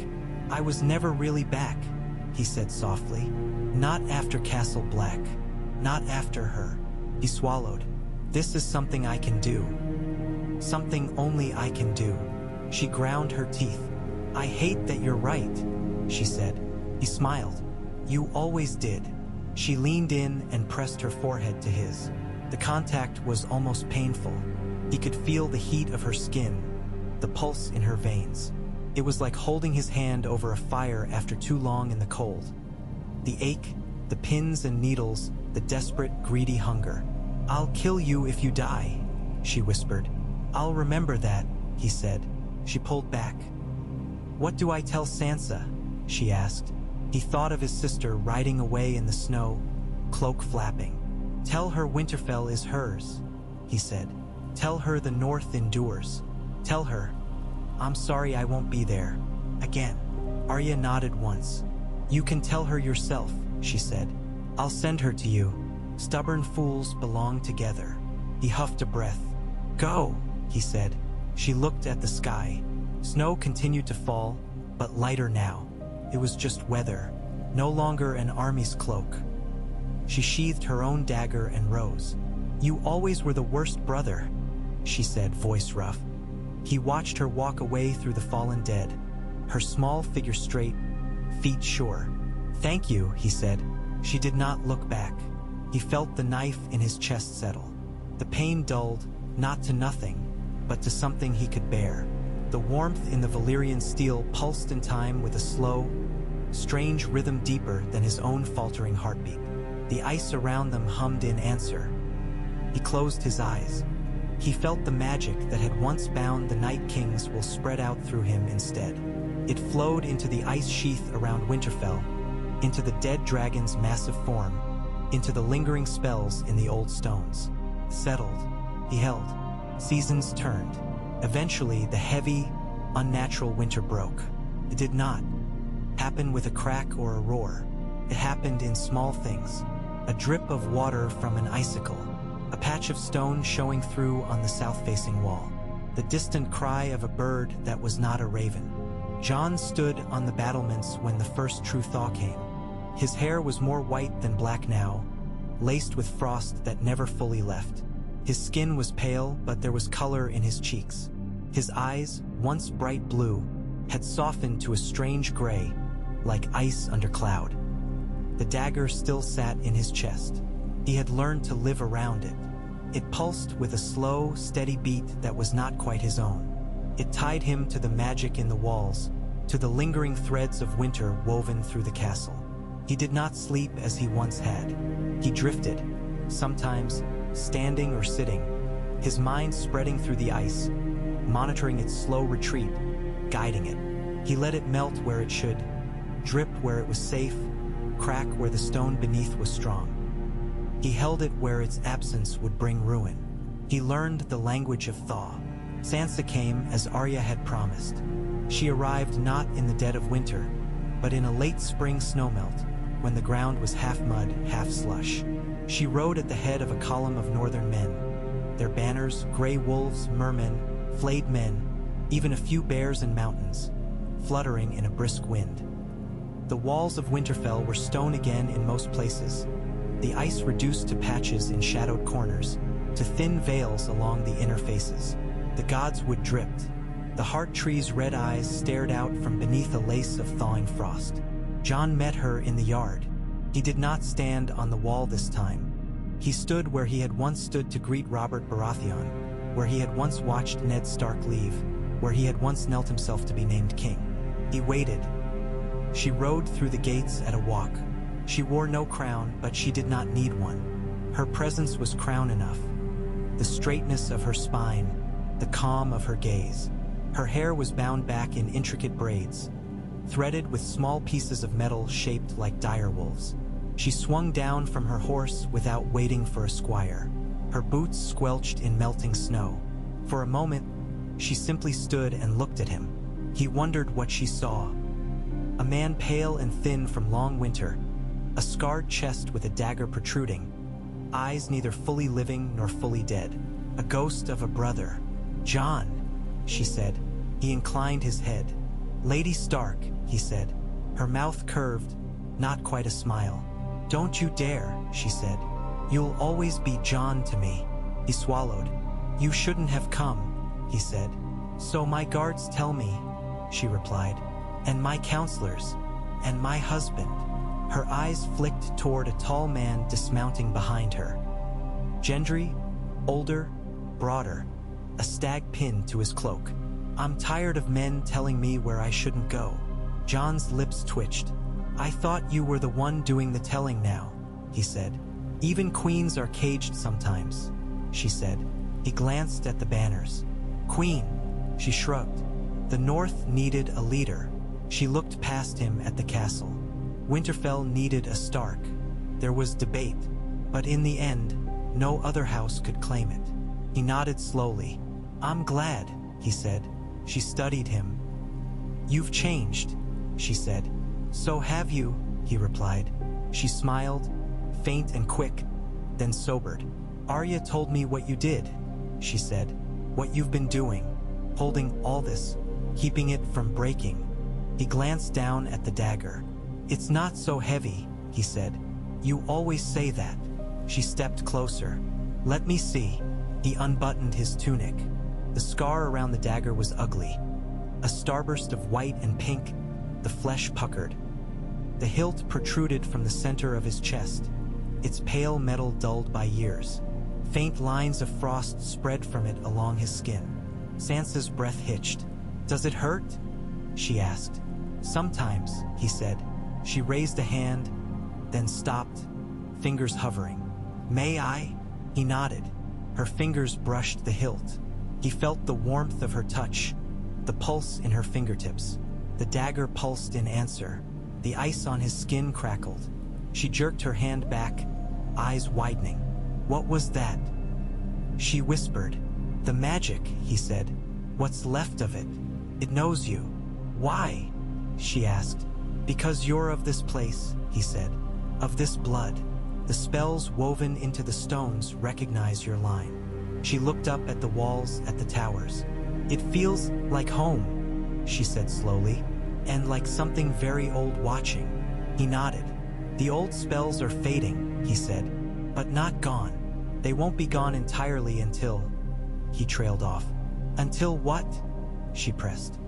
I was never really back, he said softly. Not after Castle Black. Not after her. He swallowed. This is something I can do. Something only I can do. She ground her teeth. I hate that you're right, she said. He smiled. You always did. She leaned in and pressed her forehead to his. The contact was almost painful. He could feel the heat of her skin, the pulse in her veins. It was like holding his hand over a fire after too long in the cold. The ache, the pins and needles, the desperate, greedy hunger. I'll kill you if you die, she whispered. I'll remember that, he said. She pulled back. What do I tell Sansa? She asked. He thought of his sister riding away in the snow, cloak flapping. Tell her Winterfell is hers, he said. Tell her the North endures. Tell her, I'm sorry I won't be there. Again. Arya nodded once. You can tell her yourself, she said. I'll send her to you. Stubborn fools belong together. He huffed a breath. Go, he said. She looked at the sky. Snow continued to fall, but lighter now. It was just weather, no longer an army's cloak. She sheathed her own dagger and rose. You always were the worst brother, she said, voice rough. He watched her walk away through the fallen dead, her small figure straight, feet sure. Thank you, he said. She did not look back. He felt the knife in his chest settle. The pain dulled, not to nothing, but to something he could bear. The warmth in the Valyrian steel pulsed in time with a slow, strange rhythm deeper than his own faltering heartbeat. The ice around them hummed in answer. He closed his eyes. He felt the magic that had once bound the Night Kings will spread out through him instead. It flowed into the ice sheath around Winterfell, into the dead dragon's massive form, into the lingering spells in the old stones. Settled. He held. Seasons turned. Eventually, the heavy, unnatural winter broke. It did not happen with a crack or a roar. It happened in small things. A drip of water from an icicle, a patch of stone showing through on the south-facing wall, the distant cry of a bird that was not a raven. Jon stood on the battlements when the first true thaw came. His hair was more white than black now, laced with frost that never fully left. His skin was pale, but there was color in his cheeks. His eyes, once bright blue, had softened to a strange gray, like ice under cloud. The dagger still sat in his chest. He had learned to live around it. It pulsed with a slow, steady beat that was not quite his own. It tied him to the magic in the walls, to the lingering threads of winter woven through the castle. He did not sleep as he once had. He drifted, sometimes standing or sitting, his mind spreading through the ice, monitoring its slow retreat, guiding it. He let it melt where it should, drip where it was safe, crack where the stone beneath was strong. He held it where its absence would bring ruin. He learned the language of thaw. Sansa came as Arya had promised. She arrived not in the dead of winter, but in a late spring snowmelt, when the ground was half mud, half slush. She rode at the head of a column of northern men. Their banners, gray wolves, mermen, flayed men, even a few bears and mountains, fluttering in a brisk wind. The walls of Winterfell were stone again in most places, the ice reduced to patches in shadowed corners, to thin veils along the inner faces. The god's wood dripped. The heart tree's red eyes stared out from beneath a lace of thawing frost. Jon met her in the yard. He did not stand on the wall this time. He stood where he had once stood to greet Robert Baratheon, where he had once watched Ned Stark leave, where he had once knelt himself to be named king. He waited. She rode through the gates at a walk. She wore no crown, but she did not need one. Her presence was crown enough. The straightness of her spine, the calm of her gaze. Her hair was bound back in intricate braids, threaded with small pieces of metal shaped like dire wolves. She swung down from her horse without waiting for a squire. Her boots squelched in melting snow. For a moment, she simply stood and looked at him. He wondered what she saw. A man pale and thin from long winter, a scarred chest with a dagger protruding, eyes neither fully living nor fully dead. A ghost of a brother. "Jon," she said. He inclined his head. "Lady Stark," he said. Her mouth curved, not quite a smile. "Don't you dare," she said. "You'll always be Jon to me." He swallowed. "You shouldn't have come," he said. "So my guards tell me," she replied. "And my counselors, and my husband." Her eyes flicked toward a tall man dismounting behind her. Gendry, older, broader, a stag pinned to his cloak. "I'm tired of men telling me where I shouldn't go." Jon's lips twitched. "I thought you were the one doing the telling now," he said. "Even queens are caged sometimes," she said. He glanced at the banners. "Queen," she shrugged. The North needed a leader. She looked past him at the castle. Winterfell needed a Stark. There was debate, but in the end, no other house could claim it. He nodded slowly. "I'm glad," he said. She studied him. "You've changed," she said. "So have you," he replied. She smiled, faint and quick, then sobered. "Arya told me what you did," she said. "What you've been doing, holding all this, keeping it from breaking." He glanced down at the dagger. "It's not so heavy," he said. "You always say that." She stepped closer. "Let me see." He unbuttoned his tunic. The scar around the dagger was ugly. A starburst of white and pink, the flesh puckered. The hilt protruded from the center of his chest, its pale metal dulled by years. Faint lines of frost spread from it along his skin. Sansa's breath hitched. "Does it hurt?" she asked. "Sometimes," he said. She raised a hand, then stopped, fingers hovering. "May I?" He nodded. Her fingers brushed the hilt. He felt the warmth of her touch, the pulse in her fingertips. The dagger pulsed in answer. The ice on his skin crackled. She jerked her hand back, eyes widening. "What was that?" She whispered. "The magic," he said. What's left of it. It knows you. Why? She asked. Because you're of this place, he said. Of this blood. The spells woven into the stones recognize your line. She looked up at the walls, at the towers. It feels like home, she said slowly, and like something very old watching. He nodded. The old spells are fading, he said, but not gone. They won't be gone entirely until... He trailed off. Until what? She pressed.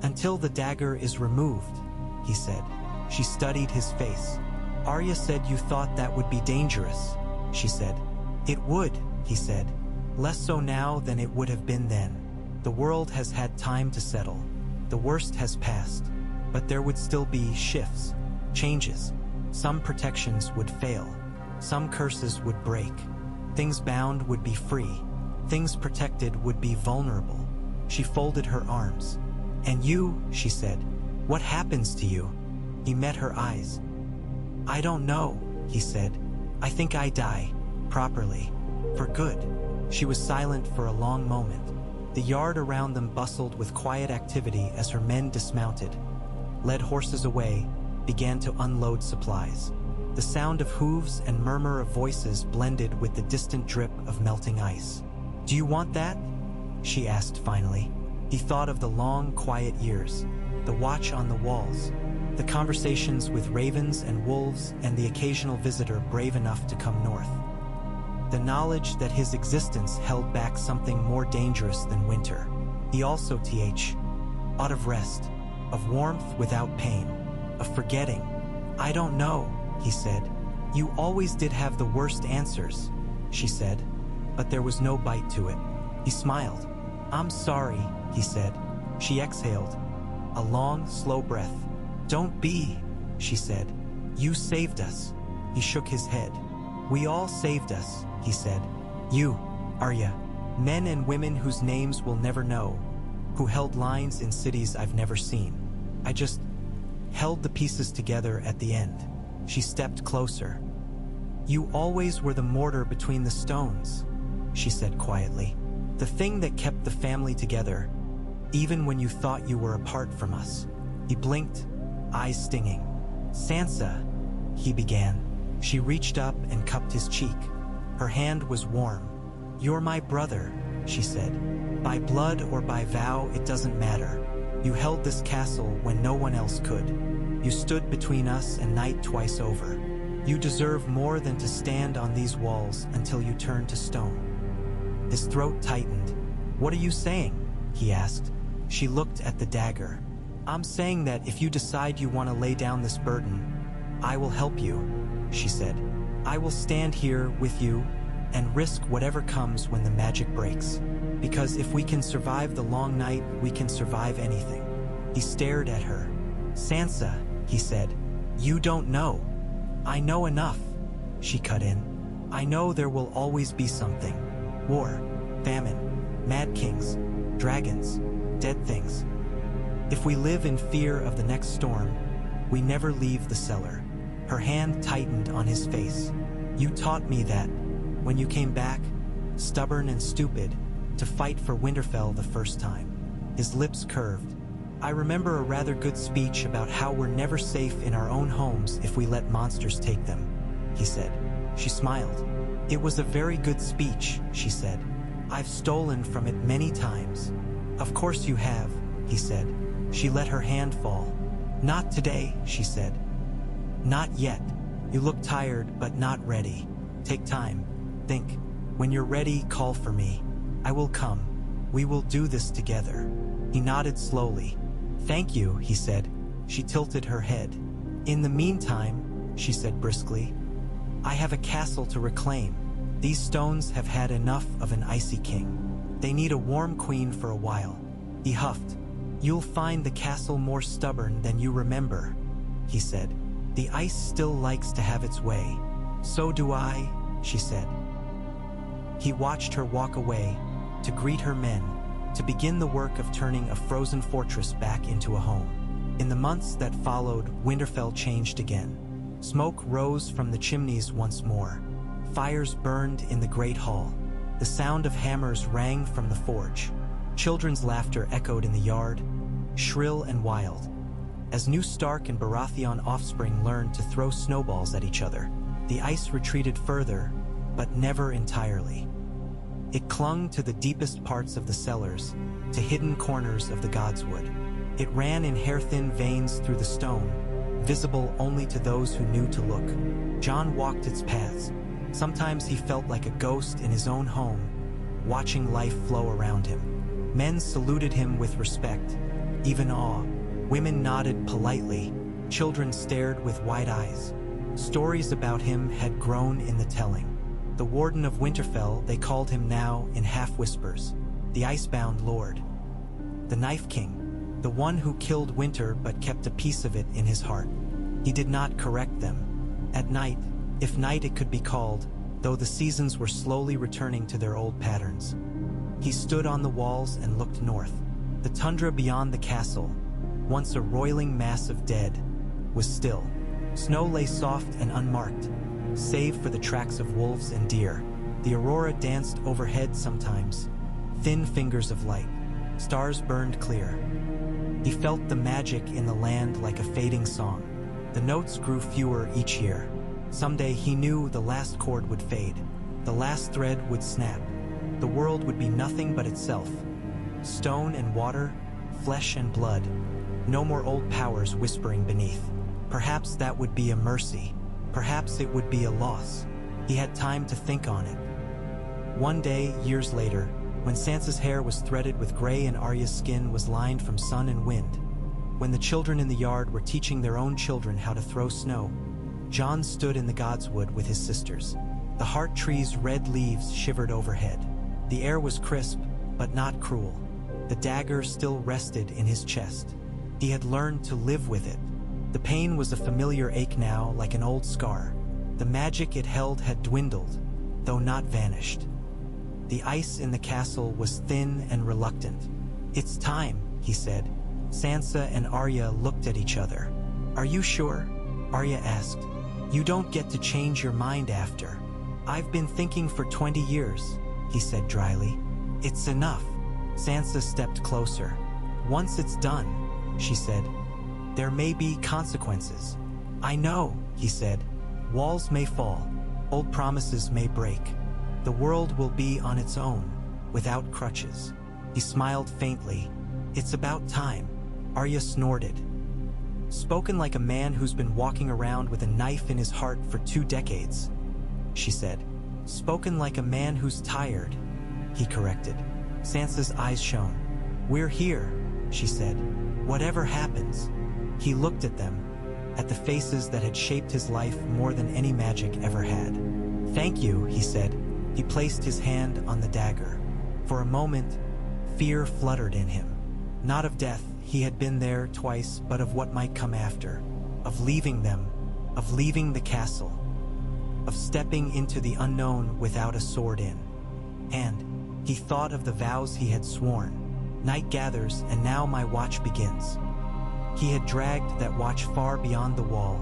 Until the dagger is removed, he said. She studied his face. Arya said you thought that would be dangerous, she said. It would, he said. Less so now than it would have been then. The world has had time to settle. The worst has passed. But there would still be shifts, changes. Some protections would fail. Some curses would break. Things bound would be free. Things protected would be vulnerable. She folded her arms. And you, she said, what happens to you? He met her eyes. I don't know, he said. I think I die, properly, for good. She was silent for a long moment. The yard around them bustled with quiet activity as her men dismounted, led horses away, began to unload supplies. The sound of hooves and murmur of voices blended with the distant drip of melting ice. Do you want that? She asked finally. He thought of the long, quiet years, the watch on the walls, the conversations with ravens and wolves, and the occasional visitor brave enough to come north. The knowledge that his existence held back something more dangerous than winter. He also out of rest, of warmth without pain, of forgetting. I don't know, he said. You always did have the worst answers, she said, but there was no bite to it. He smiled. I'm sorry, he said. She exhaled, a long, slow breath. Don't be, she said. You saved us. He shook his head. We all saved us, he said. You, Arya, men and women whose names we'll never know, who held lines in cities I've never seen. I just held the pieces together at the end. She stepped closer. You always were the mortar between the stones, she said quietly. The thing that kept the family together, even when you thought you were apart from us. He blinked, eyes stinging. Sansa, he began. She reached up and cupped his cheek. Her hand was warm. You're my brother, she said. By blood or by vow, it doesn't matter. You held this castle when no one else could. You stood between us and night twice over. You deserve more than to stand on these walls until you turn to stone. His throat tightened. What are you saying? He asked. She looked at the dagger. I'm saying that if you decide you want to lay down this burden, I will help you, she said. I will stand here with you and risk whatever comes when the magic breaks. Because if we can survive the long night, we can survive anything. He stared at her. Sansa, he said, you don't know. I know enough, she cut in. I know there will always be something. War, famine, mad kings, dragons, dead things. If we live in fear of the next storm, we never leave the cellar. Her hand tightened on his face. You taught me that, when you came back, stubborn and stupid, to fight for Winterfell the first time. His lips curved. I remember a rather good speech about how we're never safe in our own homes if we let monsters take them, he said. She smiled. It was a very good speech, she said. I've stolen from it many times. Of course you have, he said. She let her hand fall. Not today, she said. Not yet. You look tired, but not ready. Take time. Think. When you're ready, call for me. I will come. We will do this together. He nodded slowly. Thank you, he said. She tilted her head. In the meantime, she said briskly, I have a castle to reclaim. These stones have had enough of an icy king. They need a warm queen for a while. He huffed. You'll find the castle more stubborn than you remember, he said. The ice still likes to have its way. So do I, she said. He watched her walk away, to greet her men, to begin the work of turning a frozen fortress back into a home. In the months that followed, Winterfell changed again. Smoke rose from the chimneys once more. Fires burned in the great hall. The sound of hammers rang from the forge. Children's laughter echoed in the yard, shrill and wild. As new Stark and Baratheon offspring learned to throw snowballs at each other, the ice retreated further, but never entirely. It clung to the deepest parts of the cellars, to hidden corners of the godswood. It ran in hair-thin veins through the stone, visible only to those who knew to look. Jon walked its paths. Sometimes he felt like a ghost in his own home, watching life flow around him. Men saluted him with respect, even awe. Women nodded politely. Children stared with wide eyes. Stories about him had grown in the telling. The Warden of Winterfell, they called him now in half-whispers. The Icebound Lord. The Knife King. The one who killed winter but kept a piece of it in his heart. He did not correct them. At night, if night it could be called, though the seasons were slowly returning to their old patterns, he stood on the walls and looked north. The tundra beyond the castle, once a roiling mass of dead, was still. Snow lay soft and unmarked, save for the tracks of wolves and deer. The aurora danced overhead sometimes, thin fingers of light. Stars burned clear. He felt the magic in the land like a fading song. The notes grew fewer each year. Someday he knew the last chord would fade. The last thread would snap. The world would be nothing but itself. Stone and water, flesh and blood. No more old powers whispering beneath. Perhaps that would be a mercy. Perhaps it would be a loss. He had time to think on it. One day, years later, when Sansa's hair was threaded with gray and Arya's skin was lined from sun and wind, when the children in the yard were teaching their own children how to throw snow, Jon stood in the godswood with his sisters. The heart tree's red leaves shivered overhead. The air was crisp, but not cruel. The dagger still rested in his chest. He had learned to live with it. The pain was a familiar ache now, like an old scar. The magic it held had dwindled, though not vanished. The ice in the castle was thin and reluctant. "It's time," he said. Sansa and Arya looked at each other. "Are you sure?" Arya asked. "You don't get to change your mind after." "I've been thinking for 20 years, he said dryly. "It's enough." Sansa stepped closer. "Once it's done," she said, "there may be consequences." "I know," he said. "Walls may fall, old promises may break. The world will be on its own, without crutches." He smiled faintly. "It's about time." Arya snorted. "Spoken like a man who's been walking around with a knife in his heart for 2 decades, she said. "Spoken like a man who's tired," he corrected. Sansa's eyes shone. "We're here," she said. "Whatever happens." He looked at them, at the faces that had shaped his life more than any magic ever had. "Thank you," he said. He placed his hand on the dagger. For a moment, fear fluttered in him. Not of death, he had been there twice, but of what might come after. Of leaving them, of leaving the castle, of stepping into the unknown without a sword in. And he thought of the vows he had sworn. Night gathers, and now my watch begins. He had dragged that watch far beyond the wall,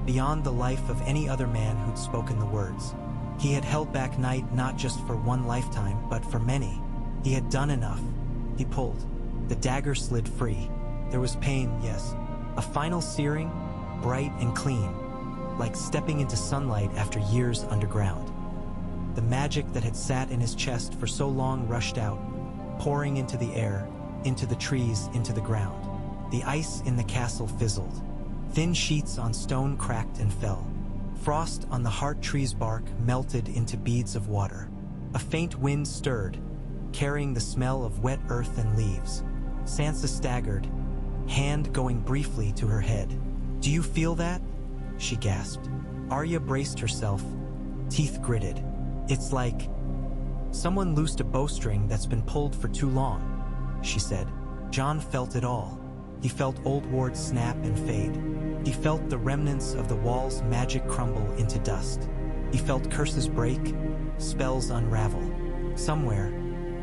beyond the life of any other man who'd spoken the words. He had held back night not just for one lifetime, but for many. He had done enough. He pulled. The dagger slid free. There was pain, yes. A final searing, bright and clean, like stepping into sunlight after years underground. The magic that had sat in his chest for so long rushed out, pouring into the air, into the trees, into the ground. The ice in the castle fizzled. Thin sheets on stone cracked and fell. Frost on the heart tree's bark melted into beads of water. A faint wind stirred, carrying the smell of wet earth and leaves. Sansa staggered, hand going briefly to her head. "Do you feel that?" she gasped. Arya braced herself, teeth gritted. "It's like someone loosed a bowstring that's been pulled for too long," she said. Jon felt it all. He felt old wards snap and fade. He felt the remnants of the wall's magic crumble into dust. He felt curses break, spells unravel. Somewhere,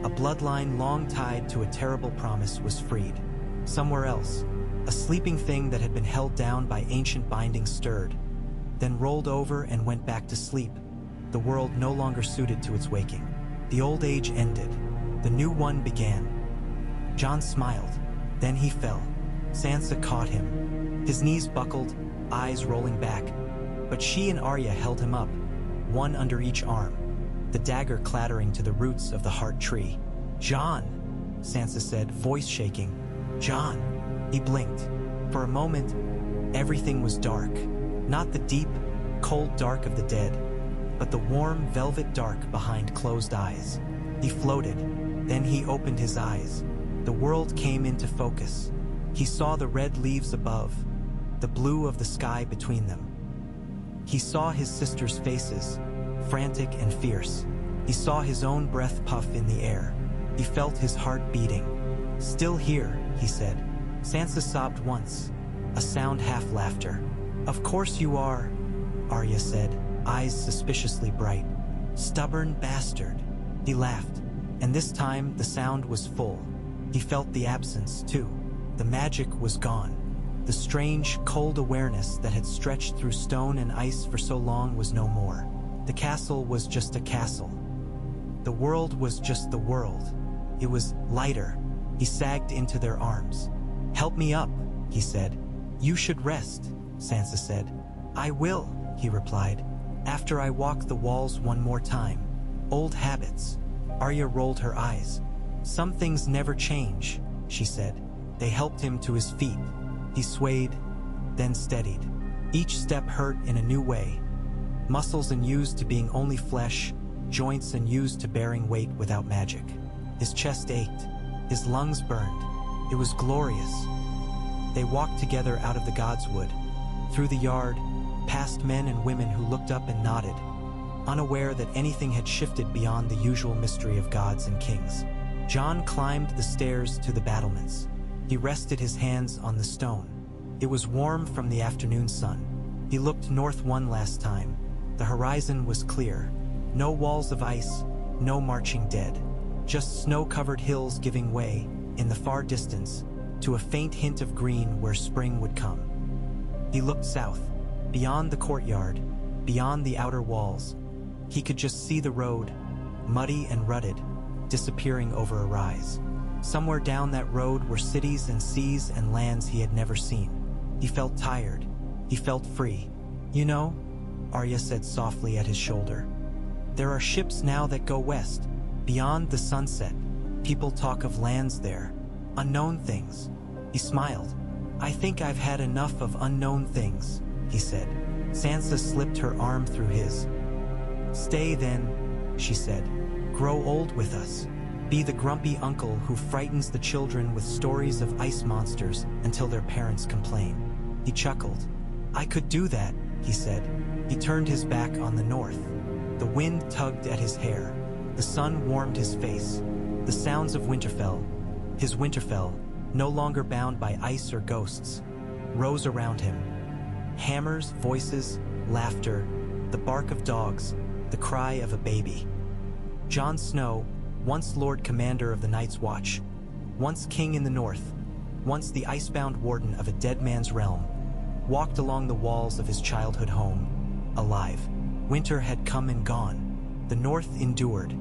a bloodline long tied to a terrible promise was freed. Somewhere else, a sleeping thing that had been held down by ancient bindings stirred, then rolled over and went back to sleep, the world no longer suited to its waking. The old age ended. The new one began. Jon smiled. Then he fell. Sansa caught him. His knees buckled, eyes rolling back. But she and Arya held him up, one under each arm, the dagger clattering to the roots of the heart tree. "Jon," Sansa said, voice shaking. "Jon." He blinked. For a moment, everything was dark. Not the deep, cold dark of the dead, but the warm, velvet dark behind closed eyes. He floated. Then he opened his eyes. The world came into focus. He saw the red leaves above, the blue of the sky between them. He saw his sisters' faces, frantic and fierce. He saw his own breath puff in the air. He felt his heart beating. "Still here," he said. Sansa sobbed once, a sound half-laughter. "Of course you are," Arya said, eyes suspiciously bright. "Stubborn bastard." He laughed, and this time the sound was full. He felt the absence, too. The magic was gone. The strange, cold awareness that had stretched through stone and ice for so long was no more. The castle was just a castle. The world was just the world. It was lighter. He sagged into their arms. "Help me up," he said. "You should rest," Sansa said. "I will," he replied, "after I walk the walls one more time. Old habits." Arya rolled her eyes. "Some things never change," she said. They helped him to his feet. He swayed, then steadied. Each step hurt in a new way. Muscles unused to being only flesh, joints unused to bearing weight without magic. His chest ached. His lungs burned. It was glorious. They walked together out of the godswood, through the yard, past men and women who looked up and nodded, unaware that anything had shifted beyond the usual mystery of gods and kings. Jon climbed the stairs to the battlements. He rested his hands on the stone. It was warm from the afternoon sun. He looked north one last time. The horizon was clear. No walls of ice, no marching dead. Just snow-covered hills giving way, in the far distance, to a faint hint of green where spring would come. He looked south, beyond the courtyard, beyond the outer walls. He could just see the road, muddy and rutted, disappearing over a rise. Somewhere down that road were cities and seas and lands he had never seen. He felt tired. He felt free. "You know," Arya said softly at his shoulder, "there are ships now that go west, beyond the sunset. People talk of lands there, unknown things." He smiled. "I think I've had enough of unknown things," he said. Sansa slipped her arm through his. "Stay then," she said. "Grow old with us. Be the grumpy uncle who frightens the children with stories of ice monsters until their parents complain." He chuckled. "I could do that," he said. He turned his back on the north. The wind tugged at his hair. The sun warmed his face. The sounds of Winterfell, his Winterfell, no longer bound by ice or ghosts, rose around him. Hammers, voices, laughter, the bark of dogs, the cry of a baby. Jon Snow, once Lord Commander of the Night's Watch, once king in the north, once the icebound warden of a dead man's realm, walked along the walls of his childhood home, alive. Winter had come and gone. The north endured.